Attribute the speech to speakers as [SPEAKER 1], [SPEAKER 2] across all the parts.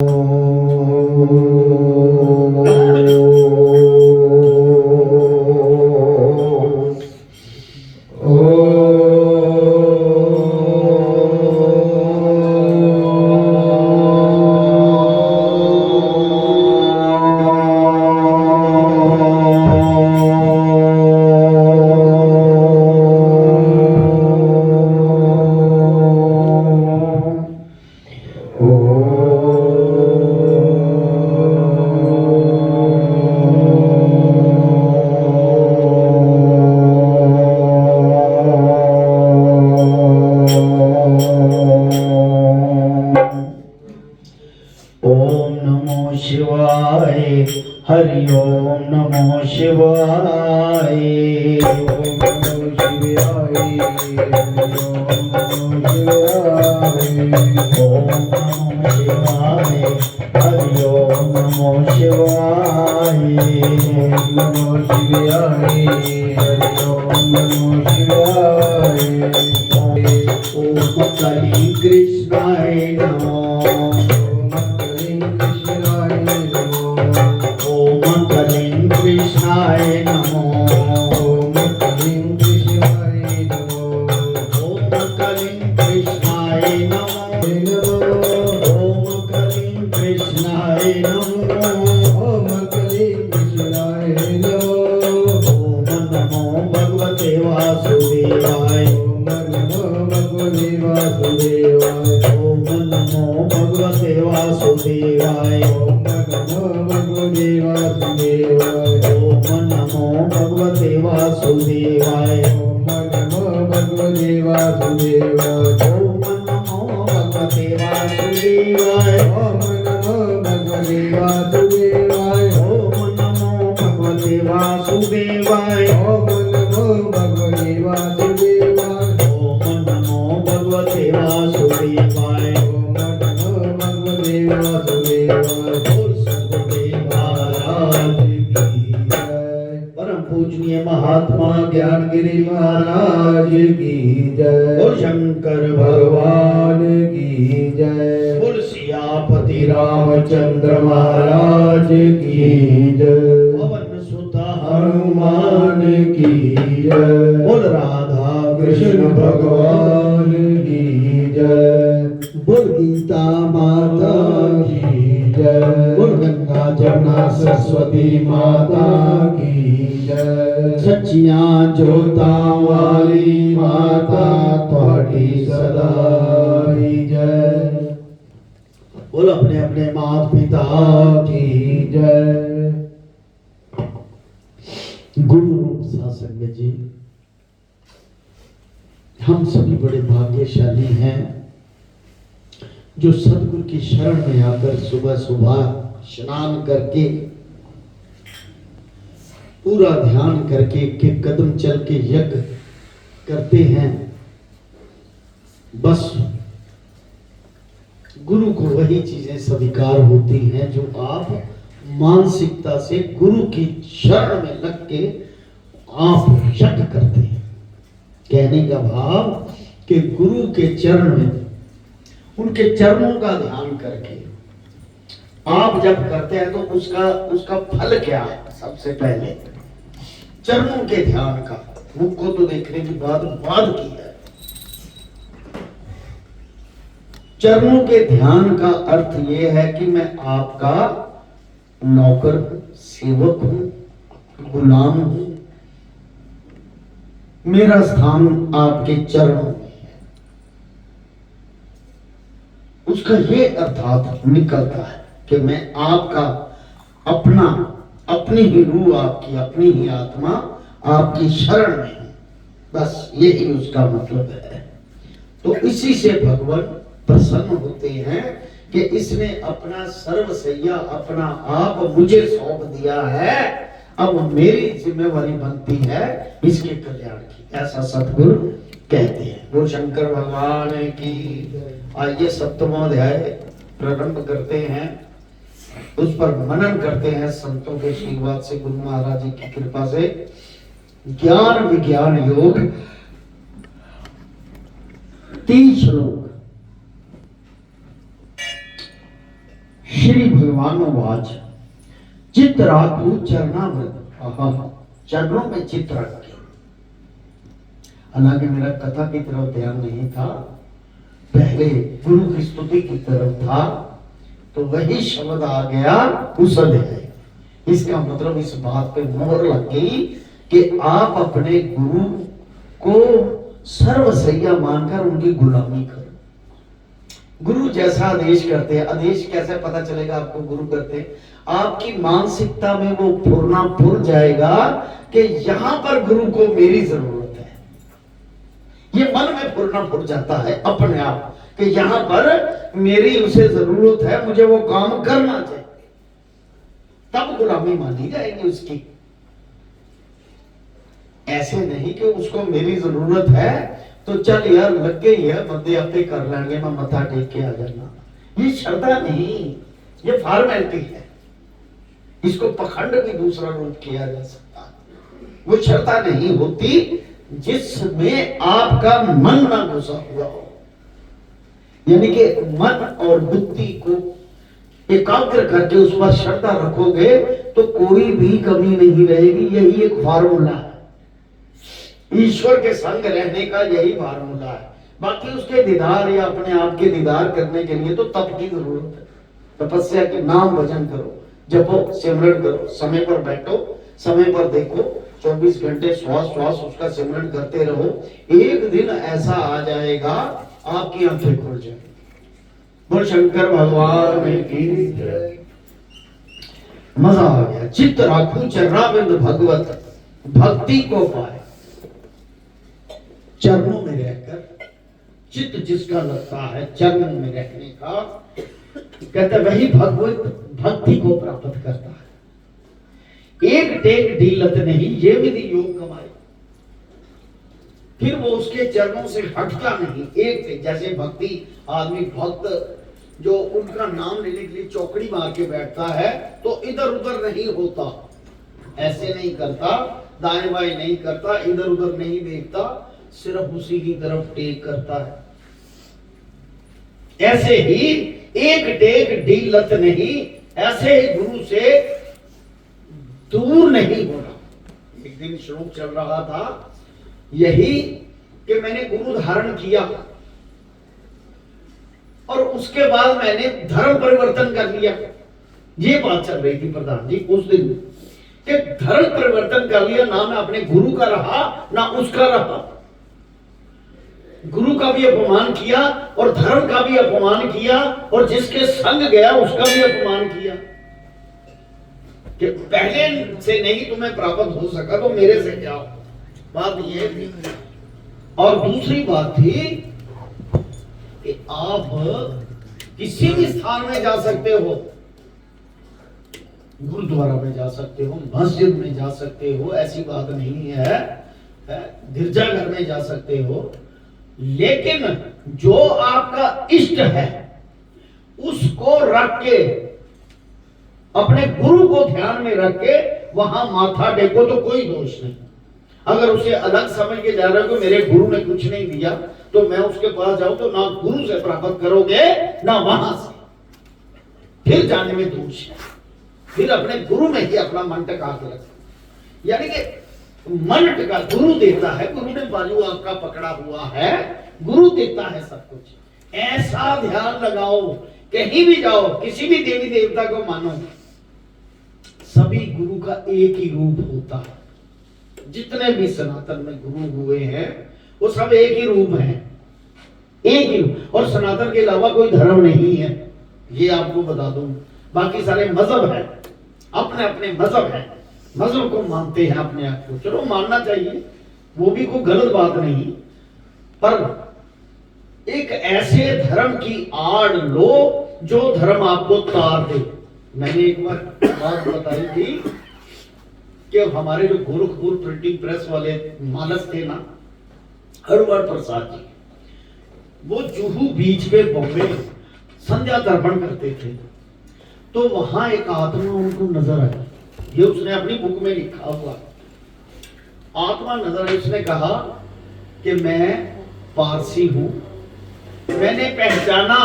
[SPEAKER 1] हरि ओम नमो शिवाय। ओम नमो शिवाय। ओम नमो शिवाय। हरि ओम नमो शिवाय। ओम नमो शिवाय। हरि ओम नमो शिवाय। ओम कली कृष्णाय नमो। कृष्णाय नमो। ओम कलिं कृष्णाय नमो। ओम कलिं कृष्णाय नमो। ओम कलिं कृष्णाय नमो। ओम कलिं कृष्णाय नमो। ओम नमो भगवते वासुदेवाय। ओम नमो भगवते वासुदेवाय। ओम नमो भगवते वासुदेवाय। ओम नमो भगवते वासुदेवाय। ओम नमो भगवते वासुदेवाय। ओम नमो भगवते वासुदेवाय। ओम नमो भगवते वासुदेवाय। ओम नमो भगवते वासुदेवाय। ओम नमो भगवते वासुदेवाय। ओम नमो भगवते वासुदेवाय। ओम नमो भगवते वासुदेवाय। ओम नमो भगवते वासुदेवाय। परम पूजनीय महात्मा ज्ञानगिरी महाराज की जय। और शंकर भगवान की जय। बोल सियापति रामचंद्र महाराज की जय। पवन सुत हनुमान की जय। बोल राधा कृष्ण भगवान की जय। बोल गीता माता की जय। बोल गंगा जमुना सरस्वती माता की जय। सच्चियां जोतां वाली माता तुहाडी सदा जय। बोल अपने अपने माता पिता की जय। गुरु रूप सासंग जी, हम सभी बड़े भाग्यशाली हैं जो सदगुरु की शरण में आकर सुबह सुबह स्नान करके पूरा ध्यान करके एक कदम चल के यज्ञ करते हैं। बस गुरु को वही चीजें स्वीकार होती हैं जो आप मानसिकता से गुरु की शरण में लग के आप यज्ञ करते हैं। कहने का भाव कि गुरु के चरण में, उनके चरणों का ध्यान करके आप जब करते हैं तो उसका फल क्या है? सबसे पहले चरणों के ध्यान का, मुख को तो देखने की बात की है। चरणों के ध्यान का अर्थ यह है कि मैं आपका नौकर सेवक हूं, गुलाम हूं, मेरा स्थान आपके चरणों में है। उसका ये अर्थात निकलता है कि मैं आपका अपना, अपनी ही रूह आपकी, अपनी ही आत्मा आपकी शरण में हूं। बस यही उसका मतलब है। तो इसी से भगवान प्रसन्न होते हैं कि इसने अपना सर्वसैया, अपना आप मुझे सौंप दिया है, अब मेरी जिम्मेवारी बनती है इसके कल्याण की। ऐसा सतगुरु कहते हैं। वो शंकर भगवान की। आइए सप्तमों अध्याय प्रारंभ करते हैं, उस पर मनन करते हैं संतों के आशीर्वाद से, गुरु महाराज जी की कृपा से। ज्ञान विज्ञान योग 3 श्लोक। श्री भगवान वाच चित्त राखू चरणामृत, चरणों में चित्त रख के। हालांकि मेरा कथा की तरफ ध्यान नहीं था, पहले गुरु की स्तुति की तरफ था, तो वही शब्द आ गया कुशल है। इसका मतलब इस बात पे मोहर लग गई कि आप अपने गुरु को सर्वसैया मानकर उनकी गुलामी करो। गुरु जैसा आदेश करते हैं, आदेश कैसे पता चलेगा आपको गुरु करते? आपकी मानसिकता में वो फुरना फुर जाएगा कि यहां पर गुरु को मेरी जरूरत है। ये मन में फुरना फुर जाता है अपने आप कि यहां पर मेरी उसे जरूरत है, मुझे वो काम करना चाहिए, तब गुलामी मानी जाएगी उसकी। ऐसे नहीं कि उसको मेरी जरूरत है तो चल यार लग गई है, मध्य हफ्ते कर लेंगे, मैं मत्था टेक के आ जाना। ये श्रद्धा नहीं, ये फॉर्मेलिटी है। इसको पखंड भी दूसरा रूप किया जा सकता है। वो श्रद्धा नहीं होती जिसमें आपका मन ना घुसा हुआ हो, यानी कि मन और बुद्धि को एकाग्र करके उस पर श्रद्धा रखोगे तो कोई भी कमी नहीं रहेगी। यही एक फार्मूला है, ईश्वर के संग रहने का यही फार्मूला है। बाकी उसके दीदार या अपने आप के दीदार करने के लिए तो तप की जरूरत है। तपस्या की नाम भजन करो, जपो, सिमरन करो, समय पर बैठो, समय पर देखो, 24 घंटे श्वास श्वास उसका सिमरन करते रहो। एक दिन ऐसा आ जाएगा आपकी आंखें खुल जाएगी। बोल शंकर भगवान की जय। मजा आ गया। चित्त राखू चरणाबिंद भगवत, भक्ति को पाए। चरणों में रहकर चित्त जिसका लगता है चरणों में रहने का, कहते वही भगवत भक्ति को प्राप्त करता है। एक टेक ढीलत नहीं, ये विधि योग कमाए। फिर वो उसके चरणों से हटता नहीं। एक टेक, जैसे भक्ति आदमी भक्त जो उनका नाम लेने के लिए चौकड़ी मार के बैठता है तो इधर उधर नहीं होता, ऐसे नहीं करता, दाएं बाएं नहीं करता, इधर उधर नहीं देखता, सिर्फ उसी की तरफ टेक करता है। ऐसे ही एक टेक ढीलत नहीं, ऐसे ही गुरु से दूर नहीं होना। एक दिन श्लोक चल रहा था यही कि मैंने गुरु धारण किया और उसके बाद मैंने धर्म परिवर्तन कर लिया। ये बात चल रही थी प्रधान जी उस दिन कि धर्म परिवर्तन कर लिया, ना मैं अपने गुरु का रहा ना उसका रहा। गुरु का भी अपमान किया और धर्म का भी अपमान किया और जिसके संग गया उसका भी अपमान किया कि पहले से नहीं तुम्हें प्राप्त हो सका तो मेरे से जाओ। बात ये थी। और दूसरी बात थी कि आप किसी भी स्थान में जा सकते हो, गुरुद्वारा में जा सकते हो, मस्जिद में जा सकते हो, ऐसी बात नहीं है, गिरजाघर में जा सकते हो, लेकिन जो आपका इष्ट है उसको रख के, अपने गुरु को ध्यान में रख के वहां माथा टेको तो कोई दोष नहीं। अगर उसे अलग समझ के जा रहे हो कि मेरे गुरु ने कुछ नहीं दिया तो मैं उसके पास जाऊं तो ना गुरु से प्राप्त करोगे ना वहां से, फिर जाने में दोष है। फिर अपने गुरु में ही अपना मन टिका के रखो, यानी कि मन टिका गुरु देता है, गुरु ने बाजू आपका पकड़ा हुआ है, गुरु देता है सब कुछ। ऐसा ध्यान लगाओ, कहीं भी जाओ, किसी भी देवी देवता को मानो, सभी गुरु का एक ही रूप होता है। जितने भी सनातन में गुरु हुए हैं वो सब एक ही रूप है, एक ही रूप। और सनातन के अलावा कोई धर्म नहीं है, ये आपको बता दूं। बाकी सारे मजहब है, अपने अपने मजहब है, मजहब को मानते हैं अपने आप को। चलो मानना चाहिए, वो भी कोई गलत बात नहीं, पर एक ऐसे धर्म की आड़ लो जो धर्म आपको तार दे। मैंने एक बार बात बताई थी कि हमारे जो गोरखपुर प्रिंटिंग प्रेस वाले मानस थे ना, हरवर प्रसाद जी, वो जुहू बीच पे बॉम्बे संध्या दर्पण करते थे। तो वहां एक आत्मा उनको नजर आई, ये उसने अपनी बुक में लिखा हुआ, आत्मा नजर आई। उसने कहा कि मैं पारसी हूं। मैंने पहचाना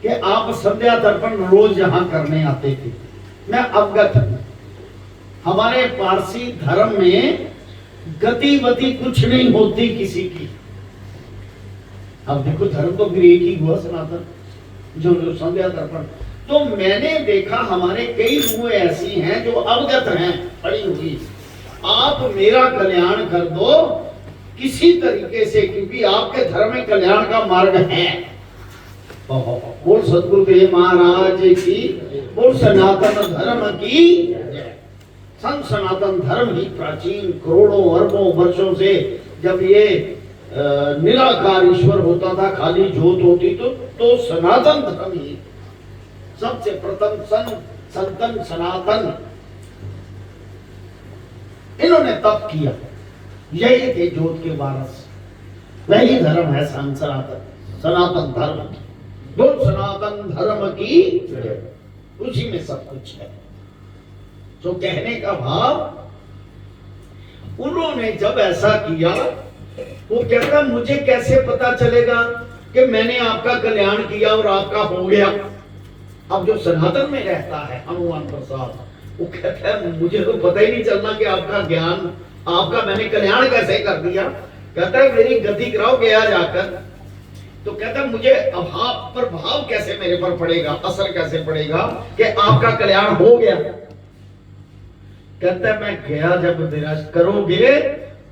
[SPEAKER 1] कि आप संध्या तर्पण रोज यहां करने आते थे, मैं अवगत हूं। हमारे पारसी धर्म में गतिविधि कुछ नहीं होती किसी की। अब देखो धर्म तो फिर एक ही हुआ सनातन, जो संध्या तर्पण। तो मैंने देखा हमारे कई रूहें ऐसी हैं जो अवगत हैं पड़ी हुई, आप मेरा कल्याण कर दो किसी तरीके से, क्योंकि आपके धर्म में कल्याण का मार्ग है। बोल सतगुरुदेव महाराज की, बोल सनातन धर्म की। संत सनातन धर्म ही प्राचीन करोड़ों अरबों वर्षों से, जब ये निराकार ईश्वर होता था, खाली ज्योत होती तो सनातन धर्म ही सबसे प्रथम संतन सनातन, इन्होंने तप किया, यही थे ज्योत के वारस। वही धर्म है सनातन धर्म। बोल सनातन धर्म की, उसी में सब कुछ है। तो कहने का भाव, उन्होंने जब ऐसा किया, वो कहता मुझे कैसे पता चलेगा कि मैंने आपका कल्याण किया और आपका हो गया। अब जो सनातन में रहता है हनुमान प्रसाद, वो कहता है मुझे तो पता ही नहीं चलना कि आपका ज्ञान, आपका मैंने कल्याण कैसे कर दिया। कहता है मेरी गति कराओ गया जाकर। तो कहता है मुझे अभाव प्रभाव कैसे मेरे पर पड़ेगा, असर कैसे पड़ेगा कि आपका कल्याण हो गया। कहता है मैं गया जब मेरा करोगे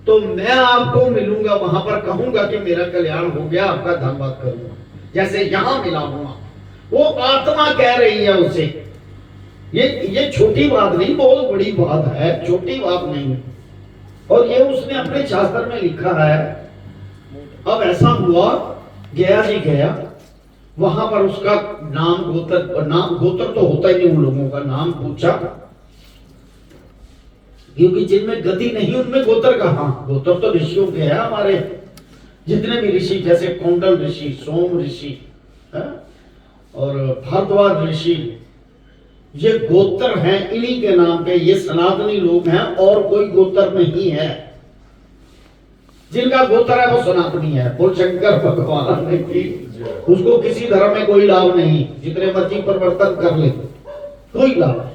[SPEAKER 1] तो मैं आपको मिलूंगा, वहां पर कहूंगा कि मेरा कल्याण हो गया, आपका धन्यवाद करूंगा, जैसे यहां मिला हुआ। वो आत्मा कह रही है उसे। ये छोटी बात नहीं, बहुत बड़ी बात है, छोटी बात नहीं। और ये उसने अपने शास्त्र में लिखा है। अब ऐसा हुआ, गया जी गया, वहां पर उसका नाम गोत्र तो होता ही नहीं, उन लोगों का नाम पूछा, क्योंकि जिनमें गति नहीं उनमें गोत्र कहां। गोत्र तो ऋषियों के है, हमारे जितने भी ऋषि, जैसे कौंडल ऋषि, सोम ऋषि और भारद्वाज ऋषि, ये गोत्र हैं, इन्हीं के नाम पे ये सनातनी लोग हैं, और कोई गोत्र नहीं है। जिनका गोत्र है वो सनातनी है। बोल शंकर भगवान ने की, उसको किसी धर्म में कोई लाभ नहीं, जितने मर्जी परिवर्तन कर ले कोई लाभ नहीं,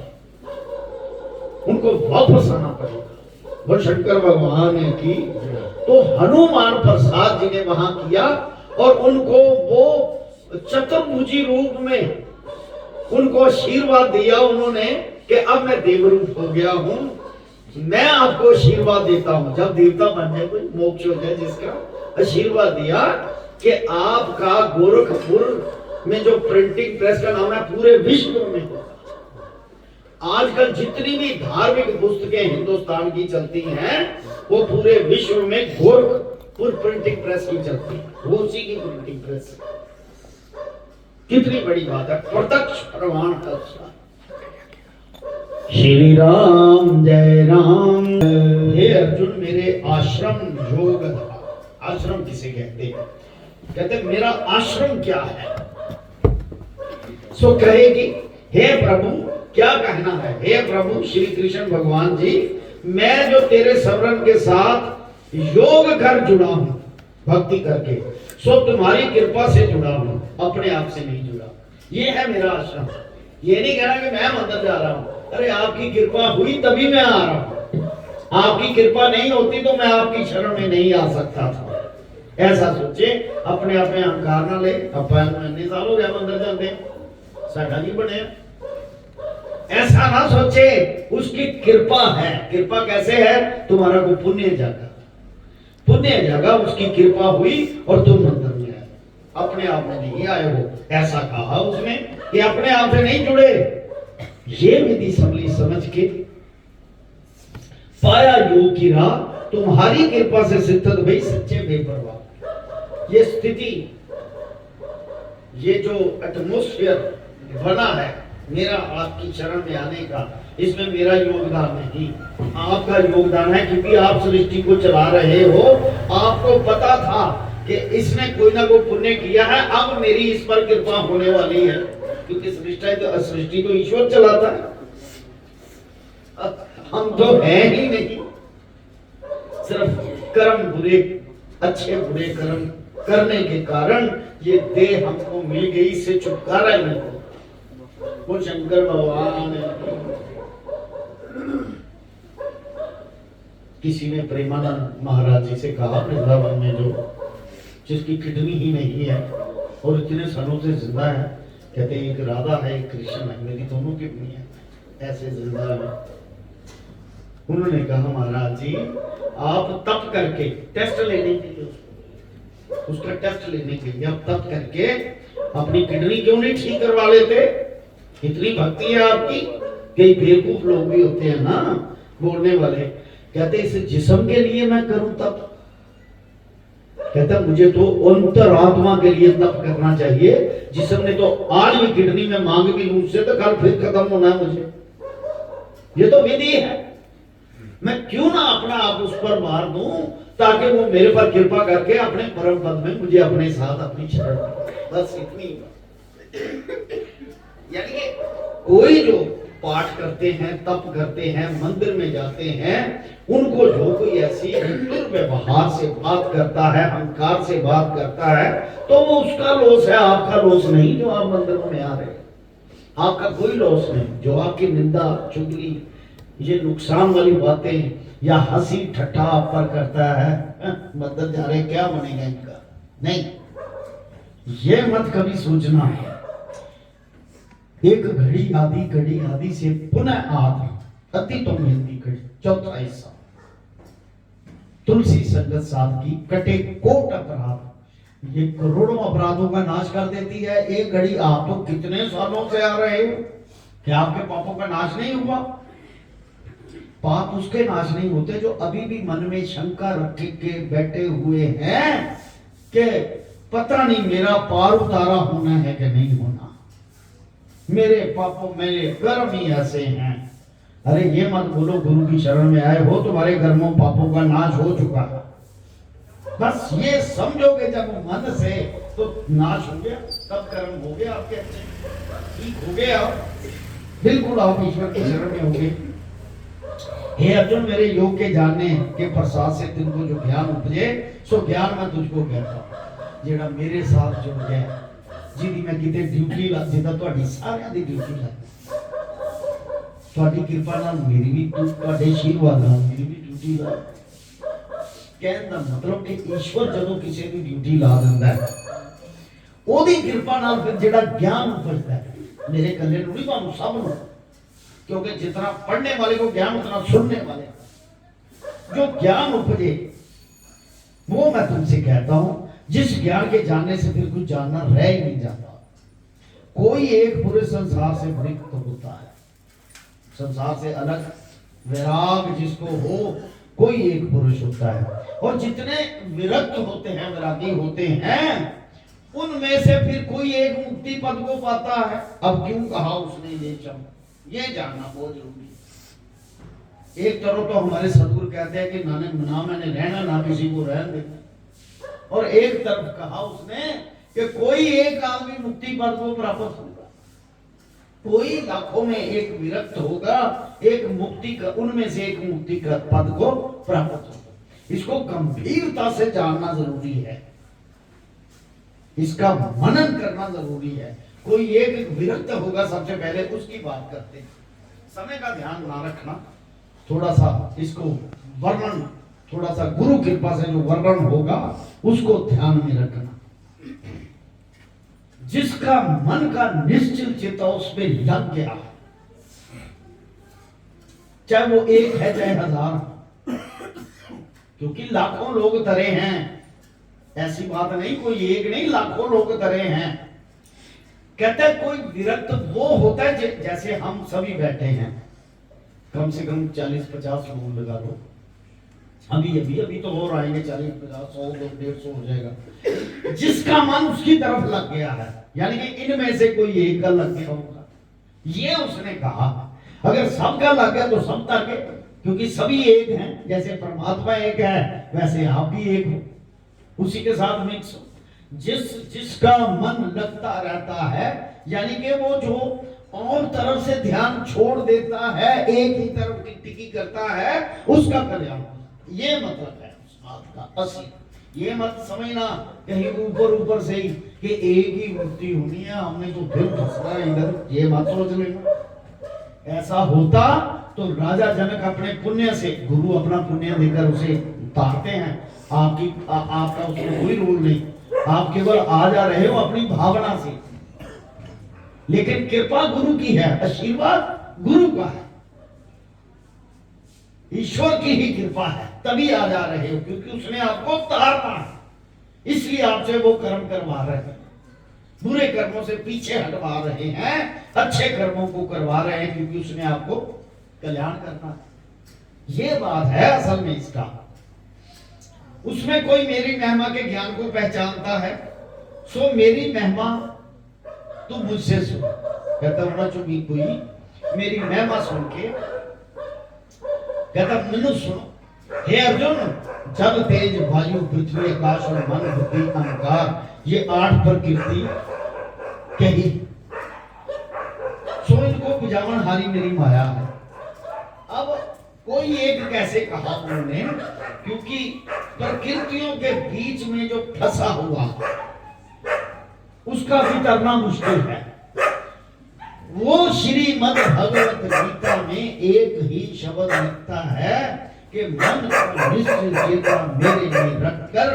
[SPEAKER 1] उनको वापस आना पड़ेगा। बोल शंकर भगवान ने की। तो हनुमान प्रसाद जी ने वहां किया, और उनको वो चतुर्भुजी रूप में उनको आशीर्वाद दिया उन्होंने कि अब मैं देवरूप हो गया हूं, मैं आपको आशीर्वाद देता हूं। जब देवता बन जाए, कोई मोक्ष हो जाए, जिसका आशीर्वाद दिया कि आपका गोरखपुर में जो प्रिंटिंग प्रेस का नाम है पूरे विश्व में होगा। आजकल जितनी भी धार्मिक पुस्तकें हिंदुस्तान की चलती हैं, वो पूरे विश्व में गोरखपुर प्रिंटिंग प्रेस की चलती है, वो उसी की प्रिंटिंग प्रेस है। कितनी बड़ी बात है, प्रत्यक्ष प्रमाण का। श्री राम जय राम। हे अर्जुन, मेरे आश्रम योग, आश्रम किसे कहते हैं? कहते मेरा आश्रम क्या है? सो कहेगी हे प्रभु क्या कहना है? हे प्रभु श्री कृष्ण भगवान जी, मैं जो तेरे स्मरण के साथ योग कर जुड़ा हूं, भक्ति करके, सो तुम्हारी कृपा से जुड़ा हूं, अपने आप से नहीं जुड़ा। ये है मेरा आश्रम। ये नहीं कहना कि मैं मंदिर जा रहा हूं, अरे आपकी कृपा हुई तभी मैं आ रहा हूं, आपकी कृपा नहीं होती तो मैं आपकी शरण में नहीं आ सकता था। ऐसा सोचे, अपने आप में अहंकार ना ले। इतने साल हो गया मंदिर जाते, साढ़ा नहीं बने, ऐसा ना सोचे। उसकी कृपा है। कृपा कैसे है? तुम्हारा को पुण्य जागा, पुण्य जागा, उसकी कृपा हुई और तुम मंदिर में आए, अपने आप में नहीं आए हो। ऐसा कहा उसने कि अपने आप से नहीं जुड़े। ये विधि समझ के पाया योग की राह, तुम्हारी कृपा से सिद्धत भाई सच्चे बेपरवाह। ये स्थिति, ये जो एटमोस्फियर बना है मेरा आपकी शरण में आने का, इसमें मेरा योगदान नहीं, आपका योगदान है। क्योंकि आप सृष्टि को चला रहे हो, आपको पता था कि इसने कोई ना कोई पुण्य किया है, अब मेरी इस पर कृपा होने वाली है। क्योंकि सृष्टि तो ईश्वर चलाता है, हम तो है ही नहीं। सिर्फ कर्म बुरे, अच्छे बुरे कर्म करने के कारण ये देह हमको मिल गई, इससे छुटकारा ही नहीं होगा। वो शंकर भगवान किसी ने प्रेमानंद महाराज जी से कहा, वृंदावन में जो जिसकी किडनी ही नहीं है और इतने सालों से जिंदा है, कहते हैं एक राधा है एक कृष्ण है, मेरी दोनों किडनी है, ऐसे जिंदा है। उन्होंने कहा महाराज जी आप तप करके टेस्ट लेने के लिए, उसका टेस्ट लेने के लिए आप तप करके अपनी किडनी क्यों नहीं ठीक करवा लेते? इतनी भक्ति है आपकी। कई बेवकूफ लोग भी होते हैं ना बोलने वाले, कहते इस जिस्म के लिए मैं करूं तप, कहता मुझे तो अंतरात्मा के लिए तप करना चाहिए। जिस्म ने तो आज भी किडनी में मांग भी लूं, उससे तो कल फिर खत्म होना है मुझे, ये तो विधि है। मैं क्यों ना अपना आप उस पर मार दूं ताकि वो मेरे पर कृपा करके अपने परम पद में मुझे अपने साथ अपनी शरण, बस इतनी। यानी कि कोई जो पाठ करते हैं, तप करते हैं, मंदिर में जाते हैं, उनको जो कोई ऐसी दुर्व्यवहार से बात करता है, अहंकार से बात करता है, तो वो उसका लॉस है, आपका लॉस नहीं। जो आप मंदिरों में आ रहे हैं आपका कोई लॉस नहीं। जो आपकी निंदा चुगली ये नुकसान वाली बातें या हंसी ठट्ठा आप पर करता है, मंदिर जा रहे क्या बनेगा इनका, नहीं, ये मत कभी सोचना है। एक घड़ी आदि से पुनः आदि अति तो मिलती घड़ी। चौथा हिस्सा तुलसी संगत साध की कटे कोट अपराध, ये करोड़ों अपराधों का नाश कर देती है। एक घड़ी आप तो कितने सालों से आ रहे हो, क्या आपके पापों का नाश नहीं हुआ? पाप उसके नाश नहीं होते जो अभी भी मन में शंका रख के बैठे हुए हैं कि पता नहीं मेरा पार उतारा होना है कि नहीं होना, मेरे पापों मेरे कर्म ही ऐसे हैं। अरे ये मत बोलो गुरु की शरण में आए हो तुम्हारे कर्मों पापों का नाश हो चुका है। बस ये समझोगे जब मन से तो नाश हो गया, तब कर्म हो गया आपके अच्छे, ठीक हो गया, बिल्कुल आप ईश्वर की शरण में होंगे। हे अर्जुन मेरे योग के जानने के प्रसाद से तुमको जो ज्ञान उपजे सो ज्ञान मैं तुझको कहता हूं। जेड़ा मेरे साथ जुड़ गया, जिदी मैं किते ड्यूटी ला जिदा ਤੁਹਾਡੀ ਸਾਰਿਆਂ ਦੀ ड्यूटी ला, ਤੁਹਾਡੀ ਕਿਰਪਾ ਨਾਲ ਮੇਰੀ ਵੀ ਤੁਹਾਡੇ ਆਸ਼ੀਰਵਾਦ ਨਾਲ ਮੇਰੀ ਵੀ ड्यूटी ला। ਕਹਿਣ ਦਾ ਮਤਲਬ ਕਿ ਈਸ਼ਵਰ ਜਦੋਂ ਕਿਸੇ ਦੀ ड्यूटी ਲਾ ਦਿੰਦਾ ਹੈ, ਉਹਦੀ ਕਿਰਪਾ ਨਾਲ ਫਿਰ ਜਿਹੜਾ ਗਿਆਨ ਉਪਜਦਾ ਹੈ, ਮੇਰੇ ਕੱਲੇ ਨੂੰ ਨਹੀਂ ਤੁਹਾਨੂੰ ਸਭ ਨੂੰ, क्योंकि जितना पढ़ने वाले को ज्ञान उतना सुनने वाले, जो ज्ञान उपजे वो मैं तुमसे कहता हूं, जिस ज्ञान के जानने से फिर कुछ जानना रह ही नहीं जाता। कोई एक पूरे संसार से विरक्त होता है, संसार से अलग वैराग जिसको हो, कोई एक पुरुष होता है। और जितने विरक्त होते हैं, वैरागी होते हैं, उनमें से फिर कोई एक मुक्ति पद को पाता है। अब क्यों कहा उसने ये शब्द, ये जानना बहुत जरूरी है। एक तरफ तो हमारे सदगुरु कहते हैं कि ना मैंने रहना ना किसी को रहने देना, और एक तरफ कहा उसने कि कोई एक आदमी मुक्ति पद को प्राप्त होगा, कोई लाखों में एक विरक्त होगा, एक मुक्ति का, उनमें से एक मुक्ति का पद को प्राप्त होगा। इसको गंभीरता से जानना जरूरी है, इसका मनन करना जरूरी है। कोई एक विरक्त होगा, सबसे पहले उसकी बात करते हैं। समय का ध्यान ना रखना, थोड़ा सा इसको वर्णन, थोड़ा सा गुरु कृपा से जो वर्णन होगा उसको ध्यान में रखना। जिसका मन का निश्चल चित्त उसमें लग गया, चाहे वो एक है चाहे हजार, क्योंकि लाखों लोग तरे हैं, ऐसी बात नहीं, कोई एक नहीं, लाखों लोग तरे हैं। कहते हैं कोई विरक्त वो होता है जैसे हम सभी बैठे हैं, कम से कम 40-50 लोग लगा लो, अभी तो और आएंगे 40-50 100 150 हो जाएगा। जिसका मन उसकी तरफ लग गया है, यानी कि इनमें से कोई एक का लग गया होगा, ये उसने कहा। अगर सबका लग गया तो सब तर गए, क्योंकि सभी एक हैं, जैसे परमात्मा एक है वैसे आप भी एक हो, उसी के साथ मिक्स हो। जिसका मन लगता रहता है, यानी कि वो जो और तरफ से ध्यान छोड़ देता है, एक ही तरफ की टिकी करता है, उसका कल्याण होता है। ये मतलब है उस बात का असली। ये मत समझना कहीं ऊपर ऊपर से ही कि एक ही मूर्ति होनी है, हमने तो फिर फंसना इधर, ये मत सोच लेना। ऐसा होता तो राजा जनक अपने पुण्य से, गुरु अपना पुण्य देकर उसे उतारते हैं। आपका उसमें कोई रोल नहीं, आप केवल आ जा रहे हो अपनी भावना से। लेकिन कृपा गुरु की है, आशीर्वाद गुरु का है, ईश्वर की ही कृपा है, तभी आ जा रहे हो, क्योंकि उसने आपको तारना है। इसलिए आपसे वो कर्म करवा रहे हैं, बुरे कर्मों से पीछे हटवा रहे हैं, अच्छे कर्मों को करवा रहे हैं, क्योंकि उसने आपको कल्याण करना है। ये बात है असल में इसका। उसमें कोई मेरी महिमा के ज्ञान को पहचानता है, सो मेरी महिमा तू मुझसे सुन। कहता होना चुकी कोई मेरी महिमा सुन के कहता मनु सुनो, हे अर्जुन, जब तेज वायु पृथ्वी आकाश और मन बुद्धि अहंकार, ये 8 प्रकृति कही, सो इनको बुझावन हारी मेरी माया है। अब कोई एक कैसे कहा उन्होंने, क्योंकि प्रकृतियों के बीच में जो फंसा हुआ उसका भी करना मुश्किल है। वो श्रीमद् भगवत गीता में एक ही शब्द लिखता है कि मन को निश्चल चेता मेरे लिए रखकर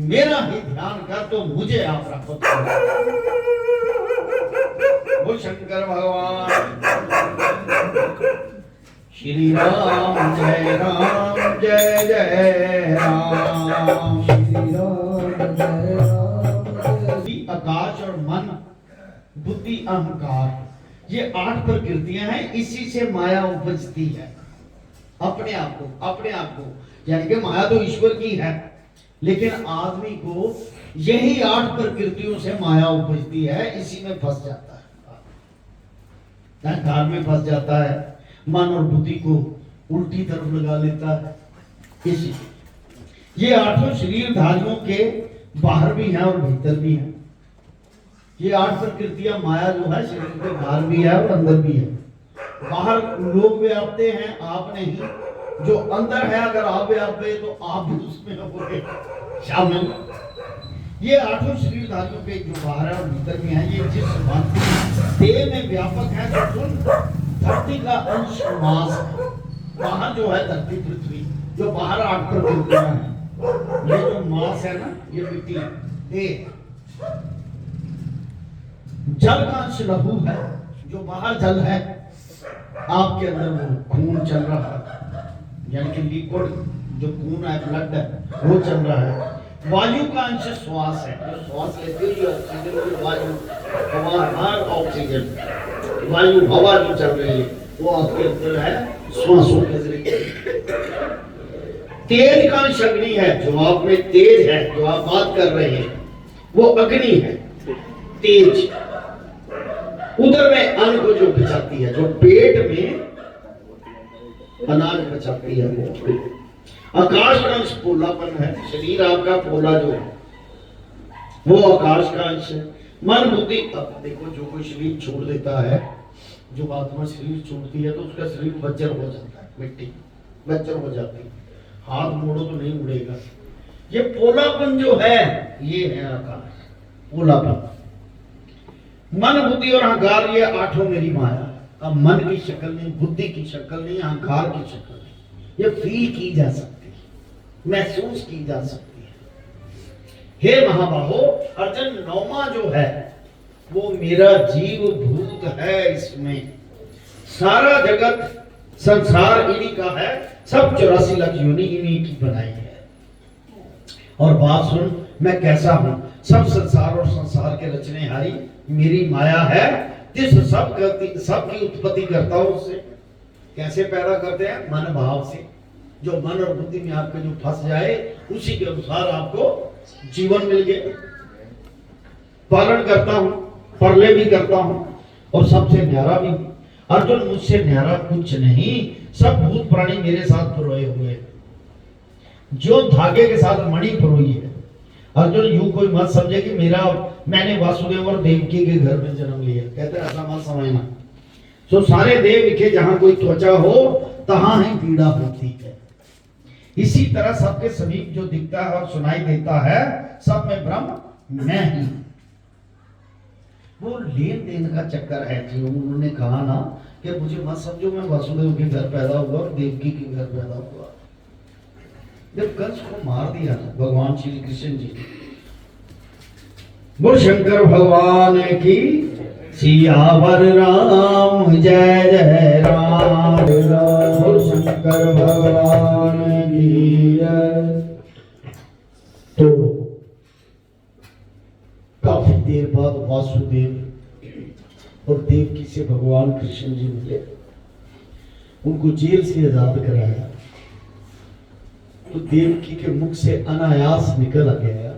[SPEAKER 1] मेरा ही ध्यान कर तो मुझे आप प्राप्त करो। वो शंकर भगवान श्री राम जय राम जय जय राम, श्री राम जय राम। आकाश और मन बुद्धि अहंकार, ये 8 प्रकृतियां हैं, इसी से माया उपजती है। अपने आप को यानी कि माया तो ईश्वर की है, लेकिन आदमी को यही 8 प्रकृतियों से माया उपजती है, इसी में फंस जाता है, अहंकार में फंस जाता है, मन और बुद्धि को उल्टी तरफ लगा लेता है। इसी ये 8 शरीरधारियों के बाहर भी हैं और भीतर भी हैं। ये 8 प्रकृतियां माया जो है शरीर के बाहर भी है और अंदर भी है। बाहर लोग व्यापते हैं, आप नहीं। जो अंदर है अगर आप व्यापे तो आप भी उसमें होंगे शामिल। ये 8 शरीरधारियों के जो बाहर है और भीतर में है, ये जिस भांति देह में व्यापक है, तो सुन धरती का अंश मास है। बाहर जो है धरती पृथ्वी, जो बाहर 8 प्रकृतियां हैं, ये जो मास है ना, ये मिट्टी देह। जल का अंश लघु है, जो बाहर जल है, आपके अंदर वो खून चल रहा है, यानी कि लिक्विड जो खून है, ब्लड है, वो चल रहा है। वायु का अंश श्वास है, जो श्वास लेते हो ऑक्सीजन, वायु हवा, ऑक्सीजन वायु हवा जो चल रही है वो आपके अंदर है, श्वासों के जरिए। तेज का अंश अग्नि है, जो आप में तेज है, जो आप बात कर रहे हैं वो अग्नि है, तेज। उधर में अन्न को जो बचाती है, जो पेट में अनाज बचाती है वो। आकाश का अंश पोलापन है, शरीर आपका पोला जो है वो आकाश का अंश है। मन बुद्धि, अब देखो जो कोई शरीर छोड़ देता है, जो आत्मा शरीर छोड़ती है तो उसका शरीर बज्जर हो जाता है, मिट्टी बज्जर हो जाती है, हाथ मोड़ो तो नहीं उड़ेगा। ये पोलापन जो है ये है आकाश, पोलापन। मन बुद्धि और अहंकार, ये 8 मेरी माया। अब मन की शक्ल नहीं, बुद्धि की शक्ल नहीं, अहंकार की शक्ल नहीं, ये फील की जा सकती है, महसूस की जा सकती है। हे महाबाहो, अर्जुन 9वां जो है वो मेरा जीव भूत है, इसमें सारा जगत संसार इन्हीं का है, सब 84 लाख योनि इन्हीं की बनाई है। और बात सुन, मैं कैसा हूं, सब संसार और संसार के रचनेहारी मेरी माया है, जिस सब की उत्पत्ति करता हूं उससे। कैसे पैदा करते हैं? मन भाव से। जो मन और बुद्धि में आपके जो फंस जाए, उसी के अनुसार आपको जीवन मिल गया। पालन करता हूं, परले भी करता हूं और सबसे न्यारा भी। अर्जुन मुझसे न्यारा कुछ नहीं, सब भूत प्राणी मेरे साथ परोए हुए, जो धागे के साथ मणि परोई है। अर्जुन यूं कोई मत समझे कि मैंने वासुदेव और देवकी के घर में जन्म लिया, कहते ऐसा मत समझना। तो सारे देव लिखे जहां कोई त्वचा हो तहां ही पीड़ा होती है। इसी तरह सबके समीप जो दिखता है और सुनाई देता है, सब में ब्रह्म मैं ही। वो लेन देन का चक्कर है जी। उन्होंने कहा ना कि मुझे मत समझो मैं वासुदेव के घर पैदा हुआ और देवकी के घर पैदा हुआ। जब कंस को मार दिया ना भगवान श्री कृष्ण जी ने, बोल शंकर भगवान की सियावर राम जय जय राम। बोल शंकर भगवान की जय। तो काफी देर बाद वासुदेव और देवकी से भगवान कृष्ण जी मिले, उनको जेल से आजाद कराया। तो देवकी के मुख से अनायास निकल गया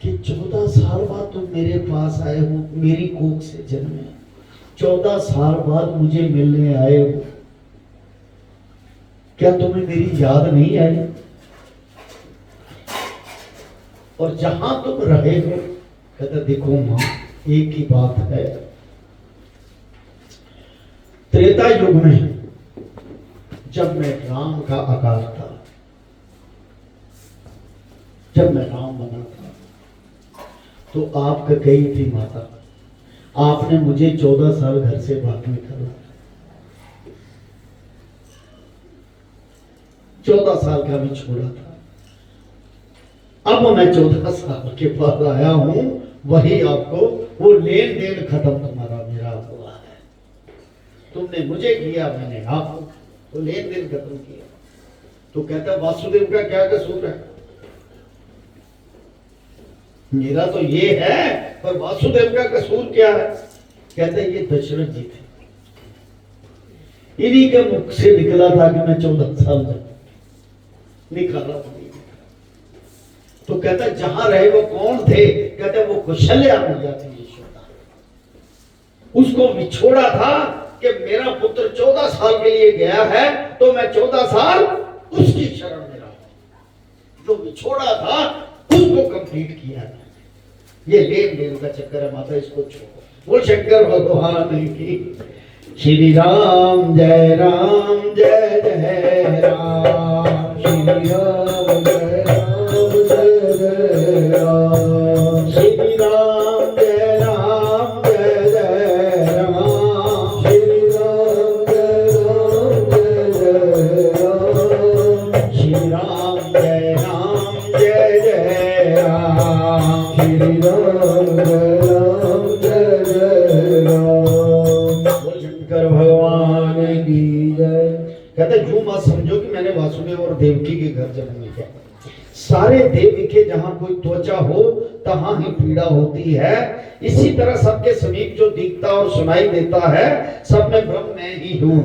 [SPEAKER 1] कि 14 साल बाद तुम मेरे पास आए हो, मेरी कोख से जन्मे, 14 साल बाद मुझे मिलने आए हो, क्या तुम्हें मेरी याद नहीं आई? और जहां तुम रहे हो, कहता देखो मां, एक ही बात है, त्रेता युग में जब मैं राम का आकार था, जब मैं राम बना था, तो आप गई थी माता, आपने मुझे 14 साल घर से बाहर निकाला, 14 साल का भी छोड़ा था। अब मैं 14 साल के बाद आया हूं, वही आपको वो लेन देन खत्म तुम्हारा मेरा हुआ है। तुमने मुझे किया, मैंने आपको, तो लेन देन खत्म किया। तो कहता वासुदेव का क्या कसूर है? मेरा तो ये है, पर वासुदेव का कसूर क्या है? कहते ये दशरथ जी थे, इन्हीं के मुख से निकला था कि मैं 14 साल जब निकाला। तो कहता जहां रहे वो कौन थे? कहते वो कौशल्या मैया थी, यशोदा। उसको बिछोड़ा था कि मेरा पुत्र 14 साल के लिए गया है, तो मैं 14 साल उसकी शरण में रहा। जो बिछोड़ा था उसको कंप्लीट किया। ये लेन देन का चक्कर है माता, इसको छोड़ो। बोल शंकर भगवान की श्री राम जय राम जय जय राम। श्री राम जय राम जय जय राम। श्री राम जय राम जय जय राम। श्री राम जय राम जय जय राम। श्री राम जय राम जय जय राम। श्री राम जय राम जय जय राम। शंकर भगवान की जय। कहते यूं मत समझो कि मैंने वासुदेव और देवकी के घर जन्म लिया। सारे देव के जहां कोई त्वचा हो तहां ही पीड़ा होती है। इसी तरह सबके समीप जो दिखता और सुनाई देता है, सब में ब्रह्म मैं ही हूं।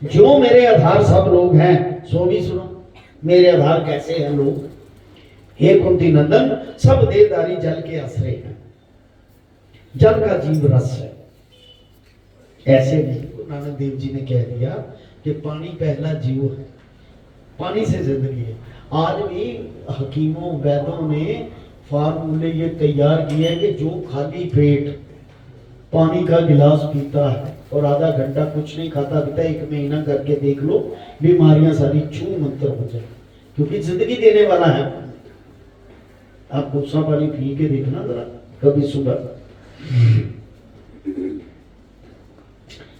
[SPEAKER 1] जो मेरे आधार सब लोग हैं, सो भी सुनो मेरे आधार कैसे हैं लोग। हे कुंती नंदन, सब देवदारी जल के आश्रय हैं। जल का जीव रस है। ऐसे नहीं, गुरु नानक देव जी ने कह दिया कि पानी पहला जीव है, पानी से जिंदगी है। आज भी हकीमों वैद्यों ने फार्मूले ये तैयार किए हैं कि जो खाली पेट पानी का गिलास पीता है और आधा घंटा कुछ नहीं खाता पीता, 1 महीना करके देख लो, बीमारियां सारी छू मंतर हो जाए, क्योंकि जिंदगी देने वाला है। आप गुस्सा पानी पी के देखना जरा कभी सुबह।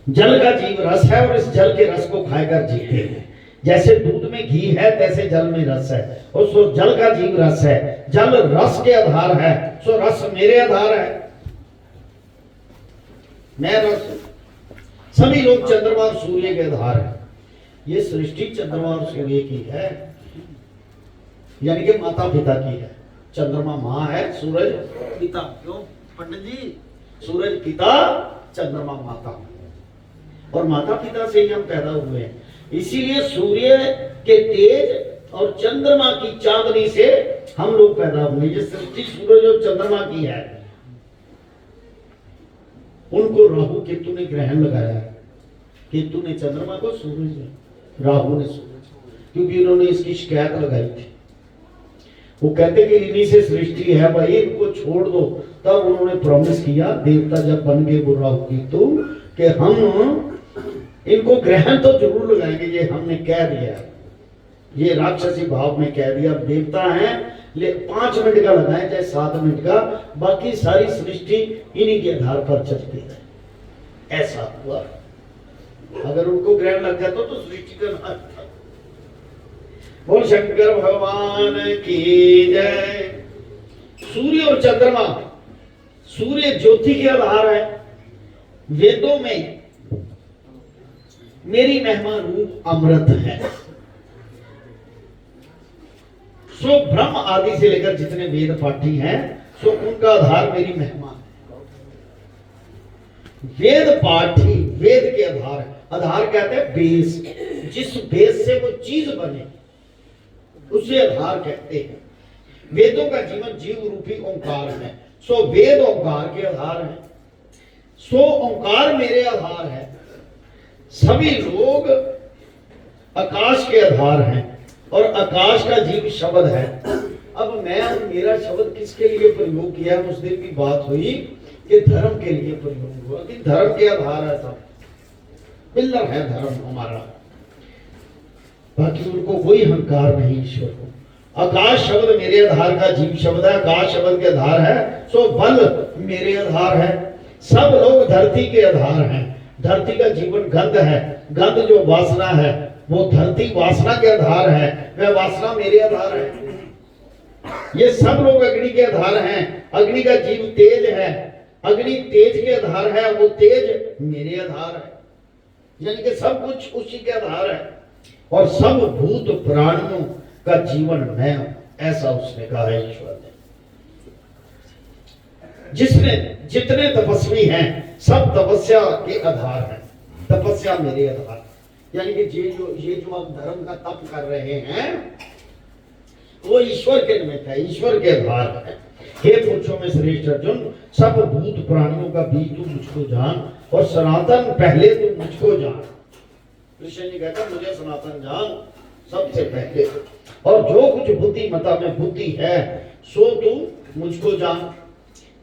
[SPEAKER 1] जल का जीव रस है और इस जल के रस को खाकर जीते हैं। जैसे दूध में घी है, तैसे जल में रस है, और सो जल का जीव रस है। जल रस के आधार है, सो रस मेरे आधार है, मैं रस। सभी लोग चंद्रमा और सूर्य के आधार है। ये सृष्टि चंद्रमा और सूर्य की है, यानी कि माता पिता की है। चंद्रमा माँ है, सूरज पिता। क्यों पंडित जी? सूरज पिता, चंद्रमा माता, और माता पिता से ही हम पैदा हुए हैं। इसीलिए सूर्य के तेज और चंद्रमा की चांदनी से हम लोग पैदा हुए। ये सृष्टि सूरज और चंद्रमा की है। उनको राहु केतु ने ग्रहण लगाया है। केतु ने चंद्रमा को, सूरज राहु ने सूरज, क्योंकि इन्होंने इसकी शिकायत लगाई थी। वो कहते कि इन्हीं से सृष्टि है भाई, इनको छोड़ दो। तब उन्होंने प्रॉमिस किया, देवता जब बन गए वो राहु केतु, कि हम इनको ग्रहण तो जरूर लगाएंगे, ये हमने कह दिया। ये राक्षसी भाव में कह दिया। देवता हैं, ले 5 मिनट का लगाए चाहे 7 मिनट का, बाकी सारी सृष्टि इन्हीं के आधार पर चलती है। ऐसा हुआ। अगर उनको ग्रहण लग जाता तो सृष्टि का नाश था। बोल शंकर भगवान की जय। सूर्य और चंद्रमा, सूर्य ज्योति के आधार है। वेदों में मेरी महिमा रूप अमृत है। सो ब्रह्म आदि से लेकर जितने वेद पाठी हैं, सो उनका आधार मेरी महिमा है। वेद पाठी वेद के आधार है। आधार कहते हैं बेस, जिस बेस से वो चीज बने उसे आधार कहते हैं। वेदों का जीवन जीव रूपी ओंकार है। सो वेद ओंकार के आधार है। सो ओंकार मेरे आधार है। सभी लोग आकाश के आधार हैं और आकाश का जीव शब्द है। अब मैं मेरा शब्द किसके लिए प्रयोग किया, उस दिन की बात हुई कि धर्म के लिए प्रयोग हुआ कि धर्म के आधार है। सब पिल्लर है धर्म हमारा, बाकी उनको कोई अहंकार नहीं ईश्वर को। आकाश शब्द मेरे आधार का जीव शब्द है, आकाश शब्द के आधार है। सो बल मेरे आधार है। सब लोग धरती के आधार हैं। धरती का जीवन गंध है। गंध जो वासना है वो धरती वासना के आधार है, वह वासना मेरे आधार है। ये सब लोग अग्नि के आधार हैं। अग्नि का जीव तेज है। अग्नि तेज के आधार है, वो तेज मेरे आधार है। यानी कि सब कुछ उसी के आधार है। और सब भूत प्राणियों का जीवन मैं हूं, ऐसा उसने कहा है ईश्वर ने। जिसने जितने तपस्वी हैं सब तपस्या के आधार हैं। तपस्या मेरे आधार, यानी कि ये जो आप धर्म का तप कर रहे हैं वो ईश्वर के निमित्त है, ईश्वर के आधार है। हे पुरुषों में श्रेष्ठ अर्जुन, सब भूत प्राणियों का बीज तू मुझको जान और सनातन पहले तू मुझको जान। कृष्ण जी कहता मुझे सनातन जान सबसे पहले, और जो कुछ बुद्धिमता में बुद्धि है सो तू मुझको जान।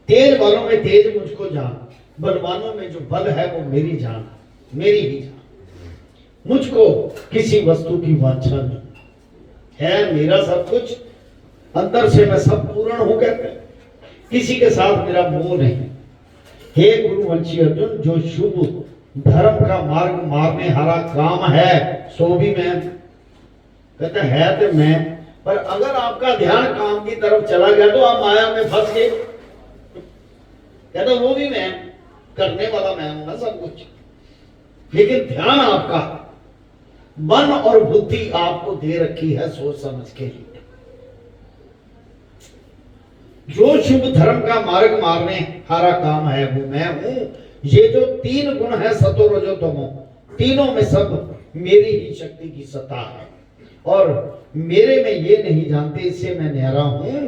[SPEAKER 1] तेज वालों में तेज मुझको जान, बलवानों में जो बल है वो मेरी जान, मेरी ही जान। मुझको किसी वस्तु की वांछा नहीं है, मेरा सब कुछ अंदर से मैं सब पूर्ण हूं कहते। किसी के साथ मेरा मोह नहीं। हे गुरुवंशी अर्जुन, जो शुभ धर्म का मार्ग मारने हारा काम है सो भी मैं, कहते है तो मैं, पर अगर आपका ध्यान काम की तरफ चला गया तो आप माया में फंस गए। कहते वो भी मैं, करने वाला मैं हूं ना सब कुछ, लेकिन ध्यान आपका, मन और बुद्धि आपको दे रखी है सोच समझ के लिए। जो शुभ धर्म का मार्ग मारने हारा काम है वो मैं हूं। ये जो 3 गुण है सतो रजो तमो, तीनों में सब मेरी ही शक्ति की सत्ता है और मेरे में ये नहीं जानते, इससे मैं न्यारा हूं।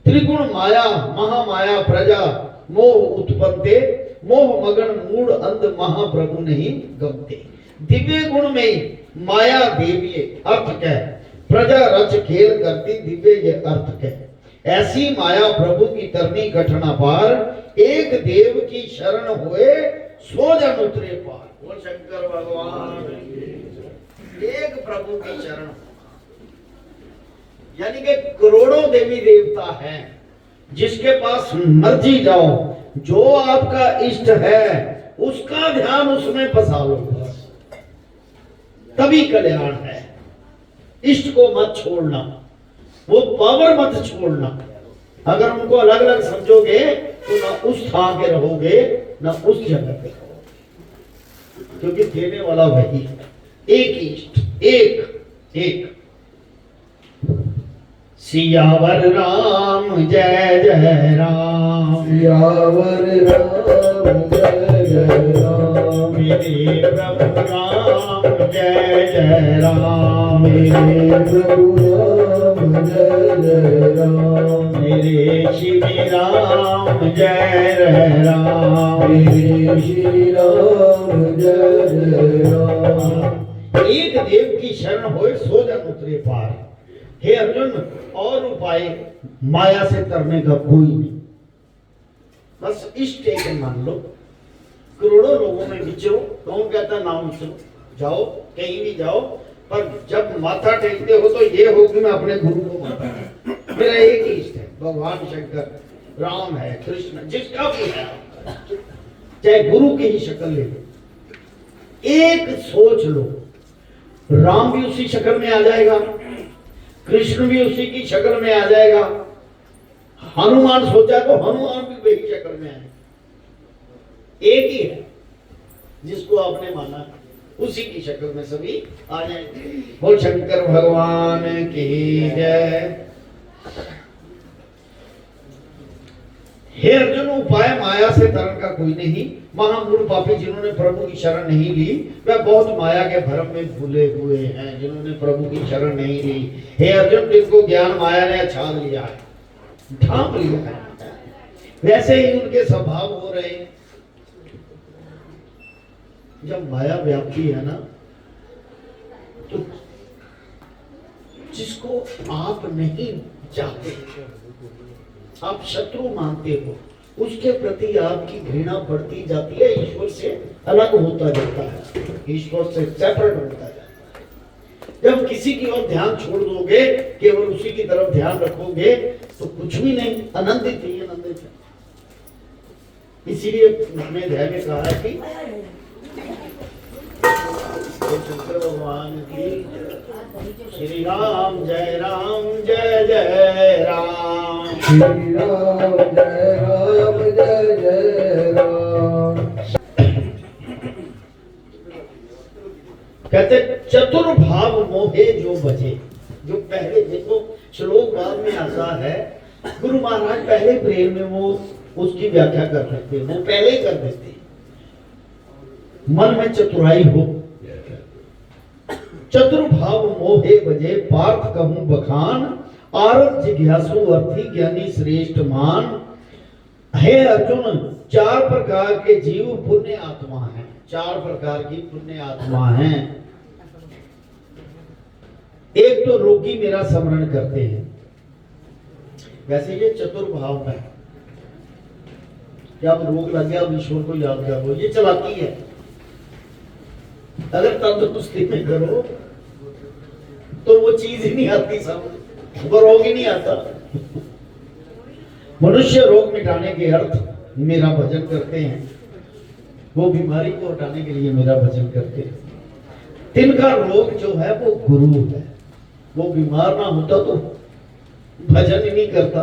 [SPEAKER 1] त्रिगुण माया महामाया प्रजा मोह उत्पन्ते, मोह मगन मूड अंध महाप्रभु नहीं गमते। दिव्य गुण में माया देवी अर्थ कह, प्रजा रच खेल करती दिव्य ये अर्थ कह। ऐसी माया प्रभु की तरनी घटना पार, एक देव की शरण हुए सो जन उतरे पार। बोल शंकर भगवान, एक प्रभु की शरण, यानी कि करोड़ों देवी देवता हैं, जिसके पास मर्जी जाओ, जो आपका इष्ट है उसका ध्यान उसमें फंसा लो, तभी कल्याण है। इष्ट को मत छोड़ना, वो पावर मत छोड़ना। अगर उनको अलग अलग समझोगे तो ना उस स्थान पे रहोगे ना उस जगह पे रहोगे, क्योंकि देने वाला वही है। एक इष्ट, एक सियावर राम जय जय राम,
[SPEAKER 2] सियावर राम जय जय राम,
[SPEAKER 1] मेरे प्रभु राम जय जय राम,
[SPEAKER 2] मेरे प्रभु राम जय जय राम,
[SPEAKER 1] मेरे श्री राम जय जय राम,
[SPEAKER 2] मेरे श्री राम जय जय राम।
[SPEAKER 1] एक देव की शरण होए सो जन उतरे पार। हे अर्जुन, और उपाय माया से तरने का कोई नहीं, बस इष्ट एक मान लो। करोड़ों लोगों में विचरो, कौन कहता ना विचरो, जाओ कहीं भी जाओ, पर जब माथा टेकते हो तो ये हो कि मैं अपने गुरु को मानता हूं। मेरा एक ही इष्ट है, भगवान शंकर, राम है, कृष्ण, जिसका भी है, चाहे गुरु की ही शक्ल ले लो। एक सोच लो, राम भी उसी शक्ल में आ जाएगा, कृष्ण भी उसी की शक्ल में आ जाएगा, हनुमान सोचा तो हनुमान भी वही शक्ल में आए। एक ही है जिसको आपने माना, उसी की शक्ल में सभी आ जाएंगे। बोल शंकर भगवान की जय। हे अर्जुन, उपाय माया से तरन का कोई नहीं। महामूढ़ पापी जिन्होंने प्रभु की शरण नहीं ली, वह बहुत माया के भ्रम में भूले हुए हैं। जिन्होंने प्रभु की शरण नहीं ली, हे अर्जुन, जिनको ज्ञान माया ने छान लिया है, ढांप लिया है, वैसे ही उनके स्वभाव हो रहे हैं। जब माया व्याप्ति है ना, तो जिसको आप नहीं चाहते, आप शत्रु मानते हो, उसके प्रति आपकी घृणा बढ़ती जाती है, ईश्वर से अलग होता जाता है, ईश्वर से सेपरेट होता जाता है। जब किसी की ओर ध्यान छोड़ दोगे, केवल उसी की तरफ ध्यान रखोगे, तो कुछ भी नहीं, आनंदित ही आनंदित है। इसीलिए मैंने ध्यान में कहा है कि शंकर भगवान की श्री राम जय जय राम,
[SPEAKER 2] श्री राम जय जय राम।
[SPEAKER 1] कहते चतुर्भाव मोहे जो बजे। जो पहले देखो श्लोक बाद में आता है, गुरु महाराज पहले प्रेम में वो उसकी व्याख्या कर सकते, वो पहले ही कर देते। मन में चतुराई हो, चतुर्भाव मोहे बजे, पार्थ कहूं बखान, आरत जिज्ञासु अर्थी ज्ञानी श्रेष्ठ मान। हे अर्जुन, चार प्रकार के जीव पुण्य आत्मा हैं, चार प्रकार की पुण्य आत्मा हैं। एक तो रोगी मेरा स्मरण करते हैं, वैसे ये चतुर्भाव है। जब रोग लग गया, ईश्वर को याद करो, ये चालाकी है। अगर तंदुरुस्ती में करो तो वो चीज ही नहीं आती, समझ, वो रोग ही नहीं आता। मनुष्य रोग मिटाने के अर्थ मेरा भजन करते हैं, वो बीमारी को हटाने के लिए मेरा भजन करते हैं। तिनका रोग जो है वो गुरु है, वो बीमार ना होता तो भजन ही नहीं करता,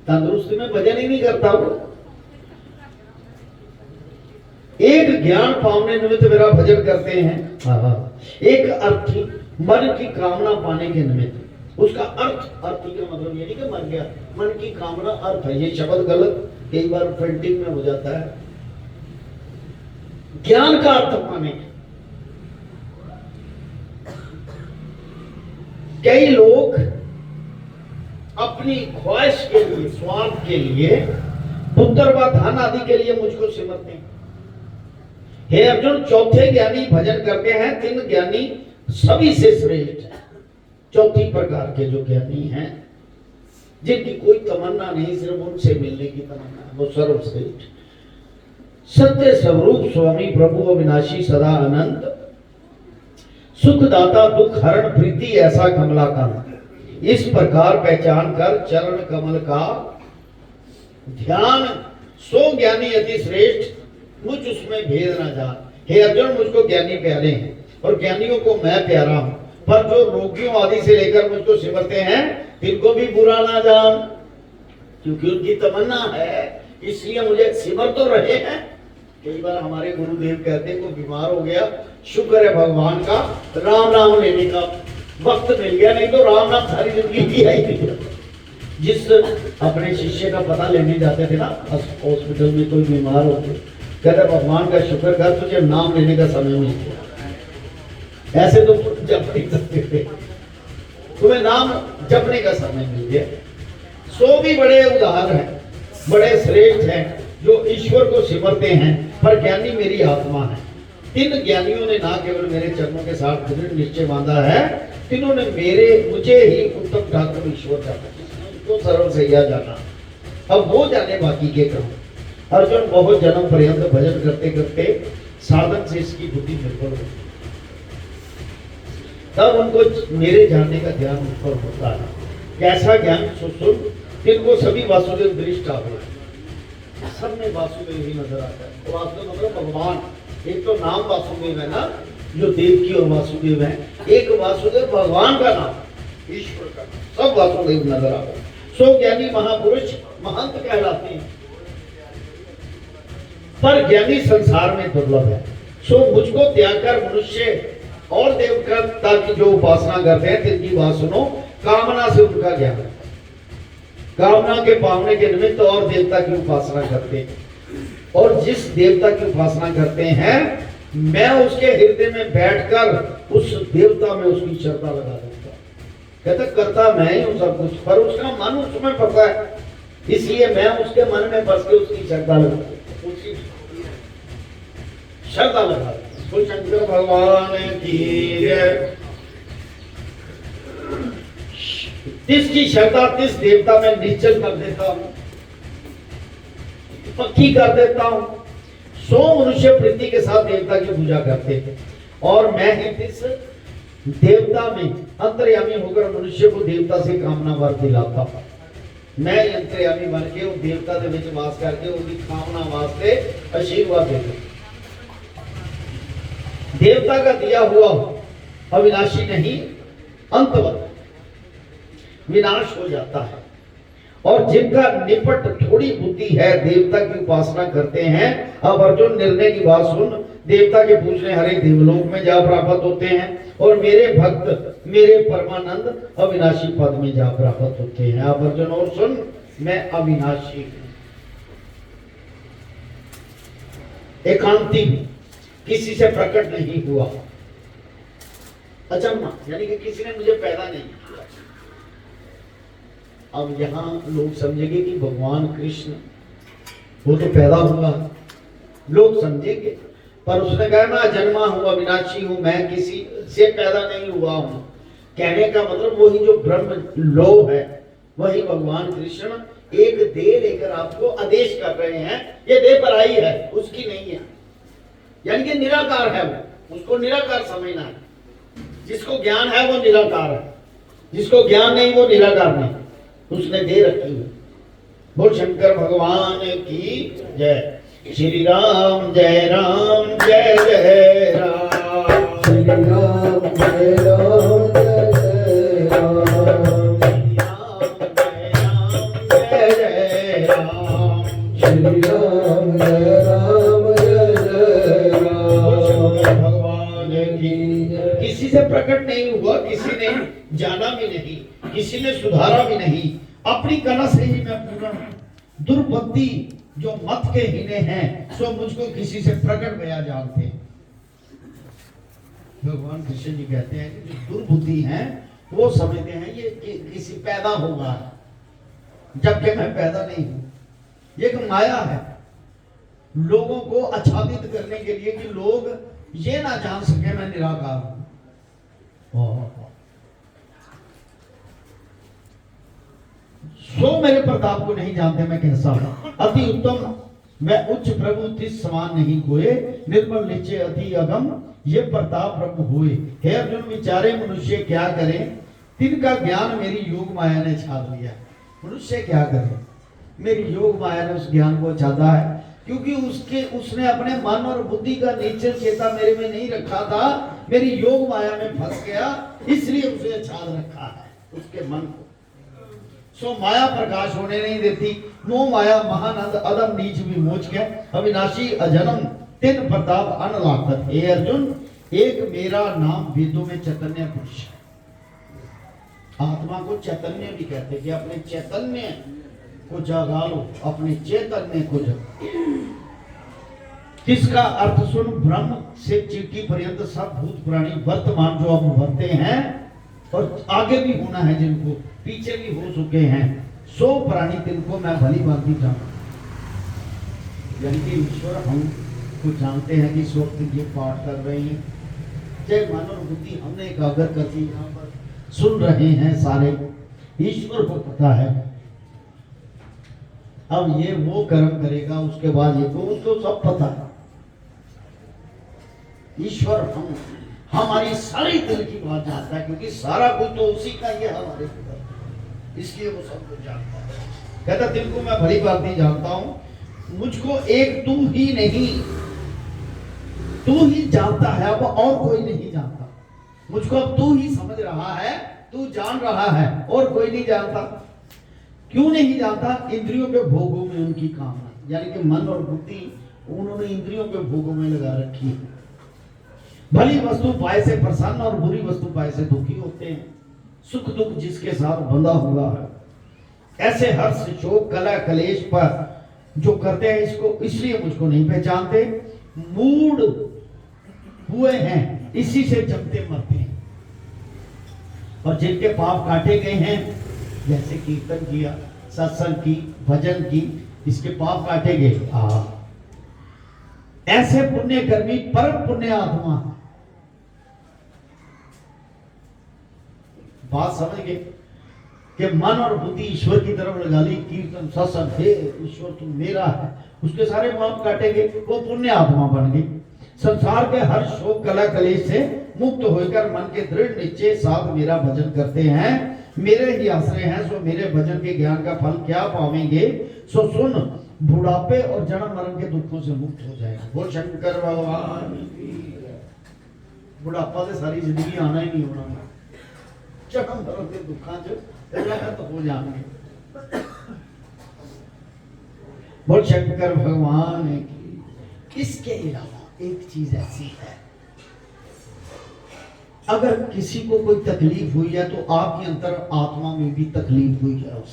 [SPEAKER 1] तंदुरुस्ती में भजन ही नहीं करता। वो एक ज्ञान पाने निमित्त मेरा भजन करते हैं, एक अर्थी मन की कामना पाने के निमित्त। उसका अर्थ, अर्थी का मतलब ये नहीं कि मर गया, मन की कामना अर्थ है। ये शब्द गलत कई बार प्रिंटिंग में हो जाता है। ज्ञान का अर्थ पाने, कई लोग अपनी ख्वाहिश के लिए, स्वार्थ के लिए, पुत्र व धन आदि के लिए मुझको सिमरते हैं। हे अर्जुन, चौथे ज्ञानी भजन करते हैं, तीन ज्ञानी सभी से श्रेष्ठ है। चौथी प्रकार के जो ज्ञानी हैं, जिनकी कोई तमन्ना नहीं, सिर्फ उनसे मिलने की तमन्ना है, वो सर्वश्रेष्ठ। सत्य स्वरूप स्वामी प्रभु अविनाशी सदा अनंत, सुखदाता दुख हरण प्रीति ऐसा कमला का। इस प्रकार पहचान कर चरण कमल का ध्यान, सो ज्ञानी अति श्रेष्ठ, मुझ उसमें भेद ना जान। हे अर्जुन, मुझको ज्ञानी प्यारे हैं और ज्ञानियों को मैं प्यारा हूं, पर जो रोगियों आदि से लेकर मुझको सिमरते हैं, तिनको भी बुरा ना जान, क्योंकि उनकी तमन्ना है, इसलिए मुझे सिमर तो रहे हैं। कई बार हमारे गुरुदेव कहते हैं, कोई बीमार हो गया, शुक्र है भगवान का, राम नाम लेने का वक्त मिल गया, नहीं तो राम नाम सारी जिंदगी की आई थी। जिस अपने शिष्य का पता लेने जाते थे ना हॉस्पिटल में, कोई बीमार होते, कहते भगवान का शुक्र कर, तुझे नाम लेने का समय मिल गया। ऐसे तो जप नहीं सकते थे, तुम्हें नाम जपने का समय मिल गया। सो भी बड़े उदाहरण हैं, बड़े श्रेष्ठ हैं, जो ईश्वर को सिमरते हैं, पर ज्ञानी मेरी आत्मा है। तीन ज्ञानियों ने ना केवल मेरे चरणों के साथ दृढ़ निश्चय बांधा है, तीनों ने मुझे ही उत्तम ठाकुर ईश्वर जाना, उनको सरल सैया जाना। अब वो जाने बाकी के काम। अर्जुन, बहुत जन्म पर्यंत भजन करते करते साधन से इसकी बुद्धि निर्भर होती। तब उनको मेरे जानने का ज्ञान उस पर होता है। कैसा ज्ञान? सुन, तिनको सभी वासुदेव दृष्टा हो, सब में वासुदेव ही नजर आता है। तो वासुदेव मतलब भगवान, एक तो नाम वासुदेव है ना, जो देवकी और वासुदेव है, एक वासुदेव भगवान का नाम, ईश्वर का, सब वासुदेव नजर आता है। सो ज्ञानी महापुरुष महंत कहलाते हैं, पर ज्ञानी संसार में दुर्लभ है। सो मुझको त्याग कर मनुष्य और देवता की जो उपासना करते हैं, तिनकी बात सुनो, कामना से उनका ज्ञान, कामना के पावने के निमित्त और देवता की उपासना करते हैं, और जिस देवता की उपासना करते हैं, मैं उसके हृदय में बैठकर उस देवता में उसकी श्रद्धा लगा दूंगा। कहते करता मैं ही हूं सब कुछ, पर उसका मन उसमें फंसा है, इसलिए मैं उसके मन में फंस के उसकी श्रद्धा लगा, उसकी श्रद्धा लगा। तो शंकर भगवान की जय। जिसकी श्रद्धा तिस देवता में निश्चल कर देता हूं, पक्की कर देता हूं, सो मनुष्य प्रीति के साथ देवता की पूजा करते हैं, और मैं ही तिस देवता में अंतर्यामी होकर मनुष्य को देवता से कामना वर दिलाता हूं। मैं अंतर्यामी बन के उस देवता के विच वास करके उनकी कामना वास्ते आशीर्वाद देता हूं। देवता का दिया हुआ अविनाशी नहीं, अंतवत विनाश हो जाता है, और जिनका निपट थोड़ी बुद्धि है, देवता की उपासना करते हैं। अब अर्जुन निर्णय की बात सुन, देवता के पूजने हरे देवलोक में जा प्राप्त होते हैं, और मेरे भक्त मेरे परमानंद अविनाशी पद में जा प्राप्त होते हैं। अब अर्जुन और सुन, मैं अविनाशी हूं, एकांती हूं, किसी से प्रकट नहीं हुआ, अचम्मा, यानी कि किसी ने मुझे पैदा नहीं किया। अब यहां लोग समझेंगे कि भगवान कृष्ण वो तो पैदा हुआ, लोग समझेंगे, पर उसने कहा मैं अजन्मा हूं, अविनाशी हूं, मैं किसी से पैदा नहीं हुआ हूं। कहने का मतलब वही जो ब्रह्म लोक है, वही भगवान कृष्ण एक देह लेकर आपको आदेश कर रहे हैं। ये देह पर आई है, उसकी नहीं है, यानी कि निराकार है वो, उसको निराकार समझना है। जिसको ज्ञान है वो निराकार है, जिसको ज्ञान नहीं वो निराकार नहीं, उसने दे रखी है। बोल शंकर भगवान की जय। श्री राम जय राम जय जय राम,
[SPEAKER 2] श्री राम जय राम जय जय राम,
[SPEAKER 1] जय जय राम,
[SPEAKER 2] श्री राम जय राम जय जय राम।
[SPEAKER 1] भगवान की। किसी से प्रकट नहीं हुआ, किसी ने जाना भी नहीं, किसी ने सुधारा भी नहीं, अपनी कला से ही मैं पूर्ण हूं। दुर्बुद्धि जो मत के हीने हैं, सो मुझको किसी से प्रकट गया जानते हैं। भगवान कृष्ण जी कहते हैं कि जो दुर्बुद्धि हैं वो समझते हैं ये किसी पैदा होगा, जबकि मैं पैदा नहीं हूं। ये एक माया है, लोगों को आच्छादित करने के लिए, कि लोग ये ना जान सके मैं निराकार हूं। सो मेरे प्रताप को नहीं जानते मैं कैसा हूं। अति उत्तम मैं उच्च प्रभु तिस समान नहीं कोई, निर्मल नीचे अति अगम ये प्रताप प्रभु हुए। हे अर्जुन विचारे मनुष्य क्या करे, तिनका ज्ञान मेरी योग माया ने छाद लिया। मनुष्य क्या करे, मेरी योग माया ने उस ज्ञान को छादा है, क्योंकि उसने अपने मन और बुद्धि का नेचर चेता मेरे में नहीं रखा था, मेरी योग माया में फंस गया, इसलिए उसे छाद रखा है उसके मन को। सो माया प्रकाश होने नहीं देती। मोह माया महानंद अदम नीच विमोच के, अविनाशी अजन्म तिन प्रताप अनलाकत। हे अर्जुन, एक मेरा नाम वेदों में चैतन्य पुरुष है। आत्मा को चैतन्य भी कहते हैं, कि अपने चैतन्य को जगा लो, अपने चैतन्य को जगा। किसका अर्थ सुन, ब्रह्म से चिट्ठी पर्यंत सब भूत प्राणी वर्तमान जो अब उभरते हैं और आगे भी होना है, जिनको पीछे भी हो चुके हैं, सो प्राणी तिनको मैं भली भांति जानता। यानी कि ईश्वर हम को जानते हैं कि इस वक्त ये पाठ कर रहे हैं, जय मानव बुद्धि हमने एकाग्र करके यहाँ पर सुन रहे हैं, सारे ईश्वर को पता है। अब ये वो कर्म करेगा, उसके बाद ये तो उसको सब पता है। ईश्वर हम हमारी सारी दिल की बात जानता है, क्योंकि सारा कुछ तो उसी का ही है हमारे अंदर, इसलिए वो सब कुछ जानता है। कहता दिल को मैं भली बात नहीं जानता हूं, मुझको एक तू ही नहीं, तू ही जानता है, अब और कोई नहीं जानता। मुझको अब तू ही समझ रहा है, तू जान रहा है, और कोई नहीं जानता। क्यों नहीं जानता? इंद्रियों के भोगों में उनकी कामना, यानी कि मन और बुद्धि उन्होंने इंद्रियों के भोगों में लगा रखी है। भली वस्तु पाए से प्रसन्न और बुरी वस्तु पाए से दुखी होते हैं। सुख दुख जिसके साथ बंधा हुआ है, ऐसे हर्ष शोक कला कलेश पर जो करते हैं, इसको इसलिए मुझको नहीं पहचानते। मूड हुए हैं, इसी से जमते मरते हैं। और जिनके पाप काटे गए हैं, जैसे कीर्तन किया, सत्संग की, भजन की, इसके पाप काटे गए। ऐसे पुण्य कर्मी परम पुण्य आत्मा। बात समझ गए कि मन और बुद्धि ईश्वर की तरफ लगा ली, कीर्तन सत्संग, हे ईश्वर तू मेरा है, उसके सारे पाप काटे गए, वो पुण्य आत्मा बन गई। संसार के हर शोक कला कलेश से मुक्त होकर मन के दृढ़ निश्चय साथ मेरा भजन करते हैं, मेरे ही आश्रय हैं, सो मेरे भजन के ज्ञान का फल क्या पावेंगे। सो सुन, बुढ़ापे और जन्म मरण के दुखों से मुक्त हो जाएगा। बोल शंकर भगवान की। बुढ़ापा से सारी जिंदगी आना ही नहीं होना, जन्म मरण के दुखों से तो हो जाएंगे। बोल शंकर भगवान की। इसके अलावा एक चीज ऐसी है, अगर किसी को कोई तकलीफ हुई है तो आपकी अंतर आत्मा में भी तकलीफ हुई है,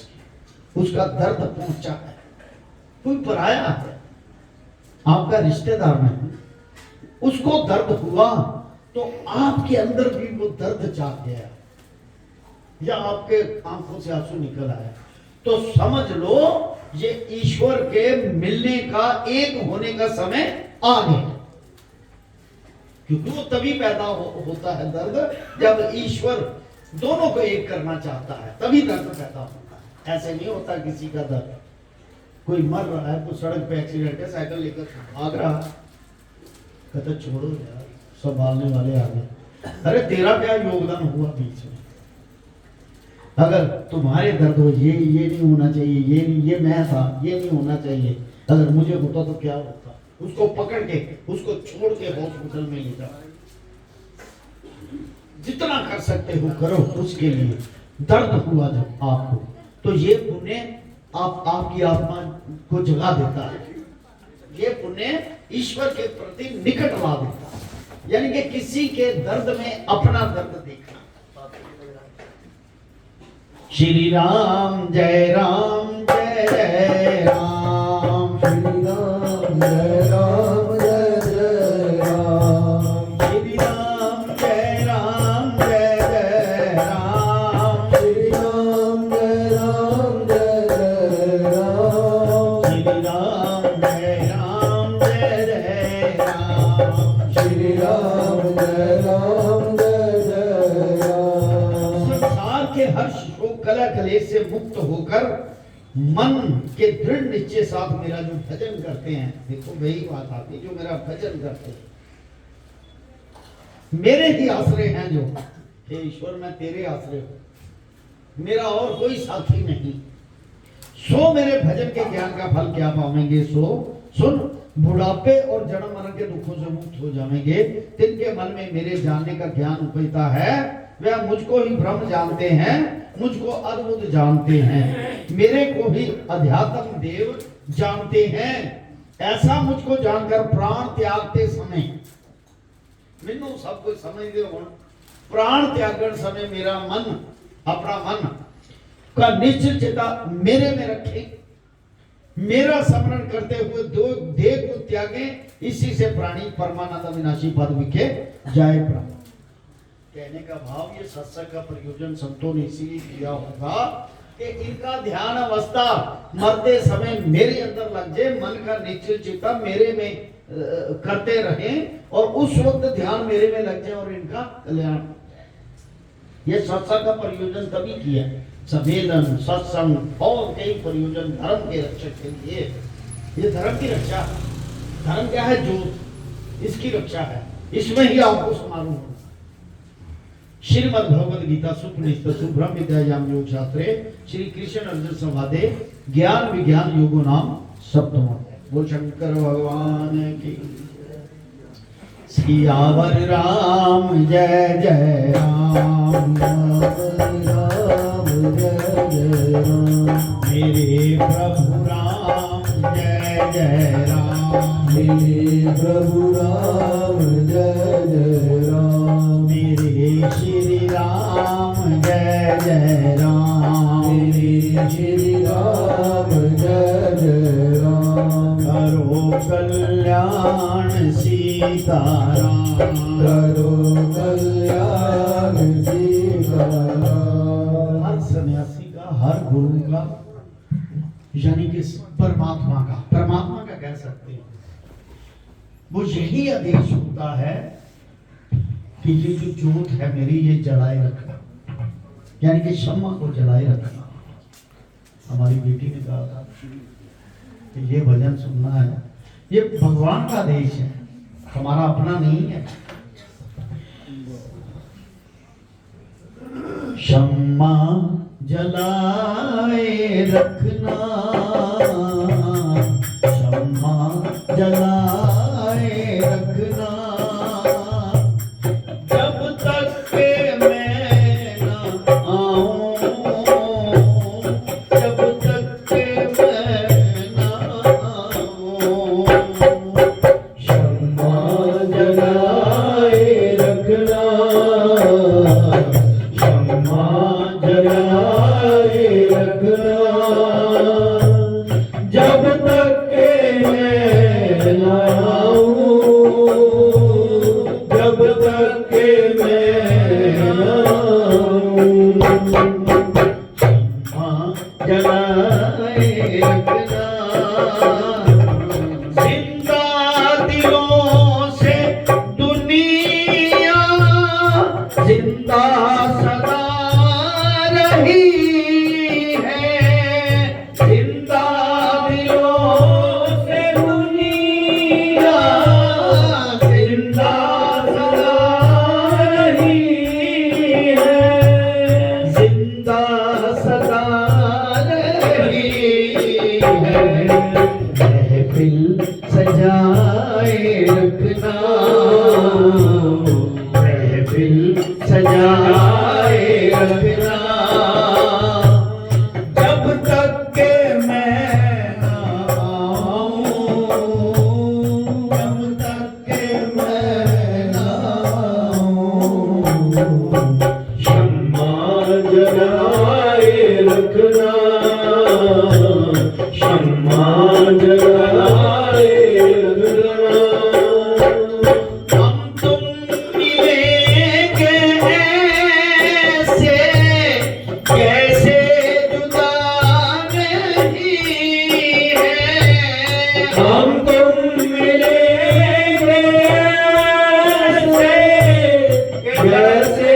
[SPEAKER 1] उसका दर्द पहुंचा है, कोई पराया है, आपका रिश्तेदार नहीं, उसको दर्द हुआ तो आपके अंदर भी वो दर्द जाग गया, या आपके आंखों से आंसू निकल आया, तो समझ लो ये ईश्वर के मिलने का, एक होने का समय आ गया। क्योंकि वो तभी पैदा होता है दर्द, जब ईश्वर दोनों को एक करना चाहता है, तभी दर्द पैदा होता है। ऐसे नहीं होता किसी का दर्द, कोई मर रहा है, कोई सड़क पे एक्सीडेंट है, साइकिल लेकर भाग रहा, कहता छोड़ो यार, संभालने वाले आ गए। अरे तेरा क्या योगदान हुआ बीच में? अगर तुम्हारे दर्द हो, ये नहीं होना चाहिए, ये नहीं, ये मैं था, ये नहीं होना चाहिए, अगर मुझे होता तो क्या होता? उसको पकड़ के, उसको छोड़ के हॉस्पिटल में ले जाओ। जितना कर सकते हो करो उसके लिए। दर्द हुआ जब आपको, तो ये पुण्य आपकी आत्मा को जगा देता है, ये पुण्य ईश्वर के प्रति निकट ला देता है। यानी कि किसी के दर्द में अपना दर्द देखना। श्री राम जय राम जय जय राम, श्री राम जय राम जय जय राम, श्री राम जय राम जय जय राम, श्री राम जय राम जय जय राम, श्री राम जय राम जय जय राम, श्री राम जय राम जय जय राम। संसार के हर शोक कला कलेश से मुक्त होकर मन के दृढ़ निश्चय साथ मेरा जो भजन करते हैं, देखो वही बात आती, जो मेरा भजन करते हैं, मेरे ही आश्रय हैं जो, हे ईश्वर मैं तेरे आश्रय हूं, मेरा और कोई साथी नहीं। सो मेरे भजन के ज्ञान का फल क्या पावेंगे। सो सुन, बुढ़ापे और जन्म मरण के दुखों से मुक्त हो जाएंगे, जिनके मन में मेरे जानने का ज्ञान उपजता है, वह मुझको ही ब्रह्म जानते हैं, मुझको अद्भुत जानते हैं, मेरे को भी अध्यात्म देव जानते हैं। ऐसा मुझको जानकर प्राण त्यागते समय, मैनू सब कुछ समझते हो, प्राण त्यागन समय मेरा मन, अपना मन का निश्चित चिता मेरे में रखे, मेरा स्मरण करते हुए दो देह को त्यागे, इसी से प्राणी परमानंद अविनाशी पद विखे जाए ब्रह्म। कहने का भाव, ये सत्संग का प्रयोजन संतों ने इसीलिए किया होगा कि इनका ध्यान अवस्था मरते समय मेरे अंदर लग जाए, मन का निश्चल चित्ता मेरे में करते रहें, और उस वक्त ध्यान मेरे में लग जाए और इनका कल्याण। ये सत्संग का प्रयोजन तभी किया, संवेदन सत्संग और कई प्रयोजन धर्म के रक्षक के लिए। ये धर्म की रक्षा, धर्म क्या है? ज्योत, इसकी रक्षा है, इसमें ही आपको समारोह होना। श्रीमद् भगवद गीता सुपनिषद ब्रह्म विद्यायाम योग शास्त्रे श्री कृष्ण अर्जुन संवादे ज्ञान विज्ञान योगो नाम सप्तम। बोल शंकर भगवान की। सियावर राम जय जय राम,
[SPEAKER 2] राम जय जय राम,
[SPEAKER 1] मेरे प्रभु राम जय जय राम,
[SPEAKER 2] मेरे प्रभु राम जय जय राम,
[SPEAKER 1] मेरे श्री राम जय जय राम,
[SPEAKER 2] मेरे श्री राम जय जय राम,
[SPEAKER 1] करो कल्याण सीताराम,
[SPEAKER 2] करो कल्याण सीताराम।
[SPEAKER 1] हर सन्यासी का, हर गुरु का, यानी कि परमात्मा का कह सकते हैं, वो यही आदेश होता है कि ये जो जोत है मेरी ये जलाए रखना, यानी कि शम्मा को जलाए रखना। हमारी बेटी ने कहा था कि ये भजन सुनना है, ये भगवान का आदेश है, हमारा अपना नहीं है। शम्मा जलाए रखना, शम्मा जलाए रखना, जब तक के मैं न आऊं, जब तक के मैं न आऊं।
[SPEAKER 2] शम्मा जलाए रखना, शम्मा जलाए रखना, जब तक के मैं न आऊं, जब तक के मैं न आऊं।
[SPEAKER 1] शम्मा जलाए रखना, जिंदा दिलों से दुनिया जिंदा सदा रही है, जिंदा दिलों से दुनिया जिंदा सदा रही है, जिंदा सदा रही है। महफिल सजाए रखना, महफिल सजाए रखना, जब तक के मैं न आऊं, जब तक के मैं न आऊं।
[SPEAKER 2] शम्मा जलाए रखना, शम्मा जलाए रखना,
[SPEAKER 1] हम तुम मिलेंगे ऐसे कैसे जुदा नहीं है,
[SPEAKER 2] हम तुम मिलेंगे ऐसे कैसे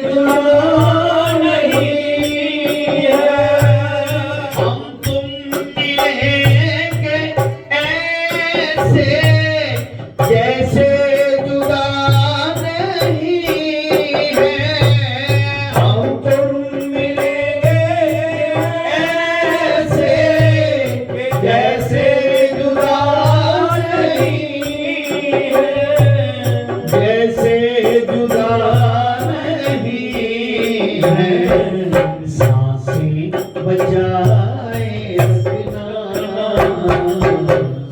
[SPEAKER 2] जुदा नहीं है,
[SPEAKER 1] हम तुम मिलेंगे ऐसे जैसे जुदा नहीं है,
[SPEAKER 2] हम तुम मिलेंगे
[SPEAKER 1] ऐसे
[SPEAKER 2] जैसे जुदा नहीं है,
[SPEAKER 1] जैसे जुदा नहीं है। सांसें बचाए रखना,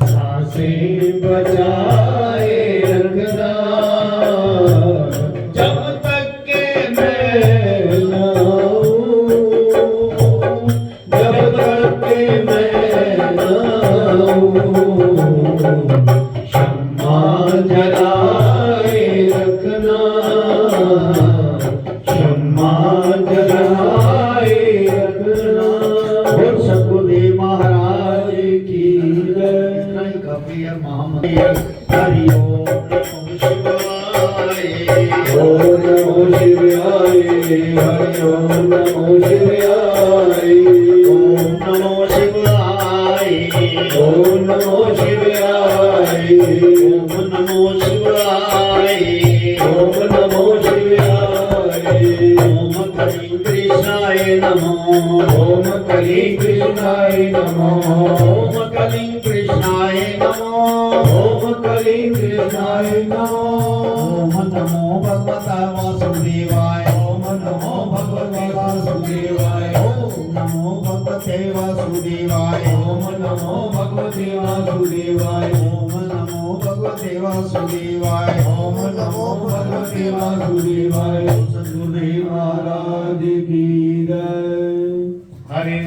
[SPEAKER 1] सांसें बचाए रखना, जब तक के मैं
[SPEAKER 2] न आऊं, जब तक के मैं न आऊं। शम्मा जलाए रखना, शम्मा जलाए रखना।
[SPEAKER 1] बोल सतगुरुदेव महाराज की
[SPEAKER 2] जय।
[SPEAKER 1] नहीं काफी है महामंत्र। हरि ओम नमो शिवाय,
[SPEAKER 2] ओम नमो शिवाय, हरि ओम नमो शिवाय,
[SPEAKER 1] ओम नमो शिवाय,
[SPEAKER 2] ओम नमो शिवाय,
[SPEAKER 1] ओम नमो शिवाय,
[SPEAKER 2] ओम नमो शिवाय, ओम कली कृष्णाय नमो
[SPEAKER 1] ओम कलिं कृष्णाय नमो
[SPEAKER 2] ओम कली कृष्णाय नमो
[SPEAKER 1] ओम नमो भगवता वासुदेवाय
[SPEAKER 2] ओम नमो भगवते वासुदेवाय
[SPEAKER 1] ओम नमो भगवते वासुदेवाय
[SPEAKER 2] ओम नमो भगवते वासुदेवाय
[SPEAKER 1] ओम नमो भगवते वासुदेवाय
[SPEAKER 2] ओम नमो भगवते वासुदेवाय। सद्गुरुदेव महाराज की जय। हरे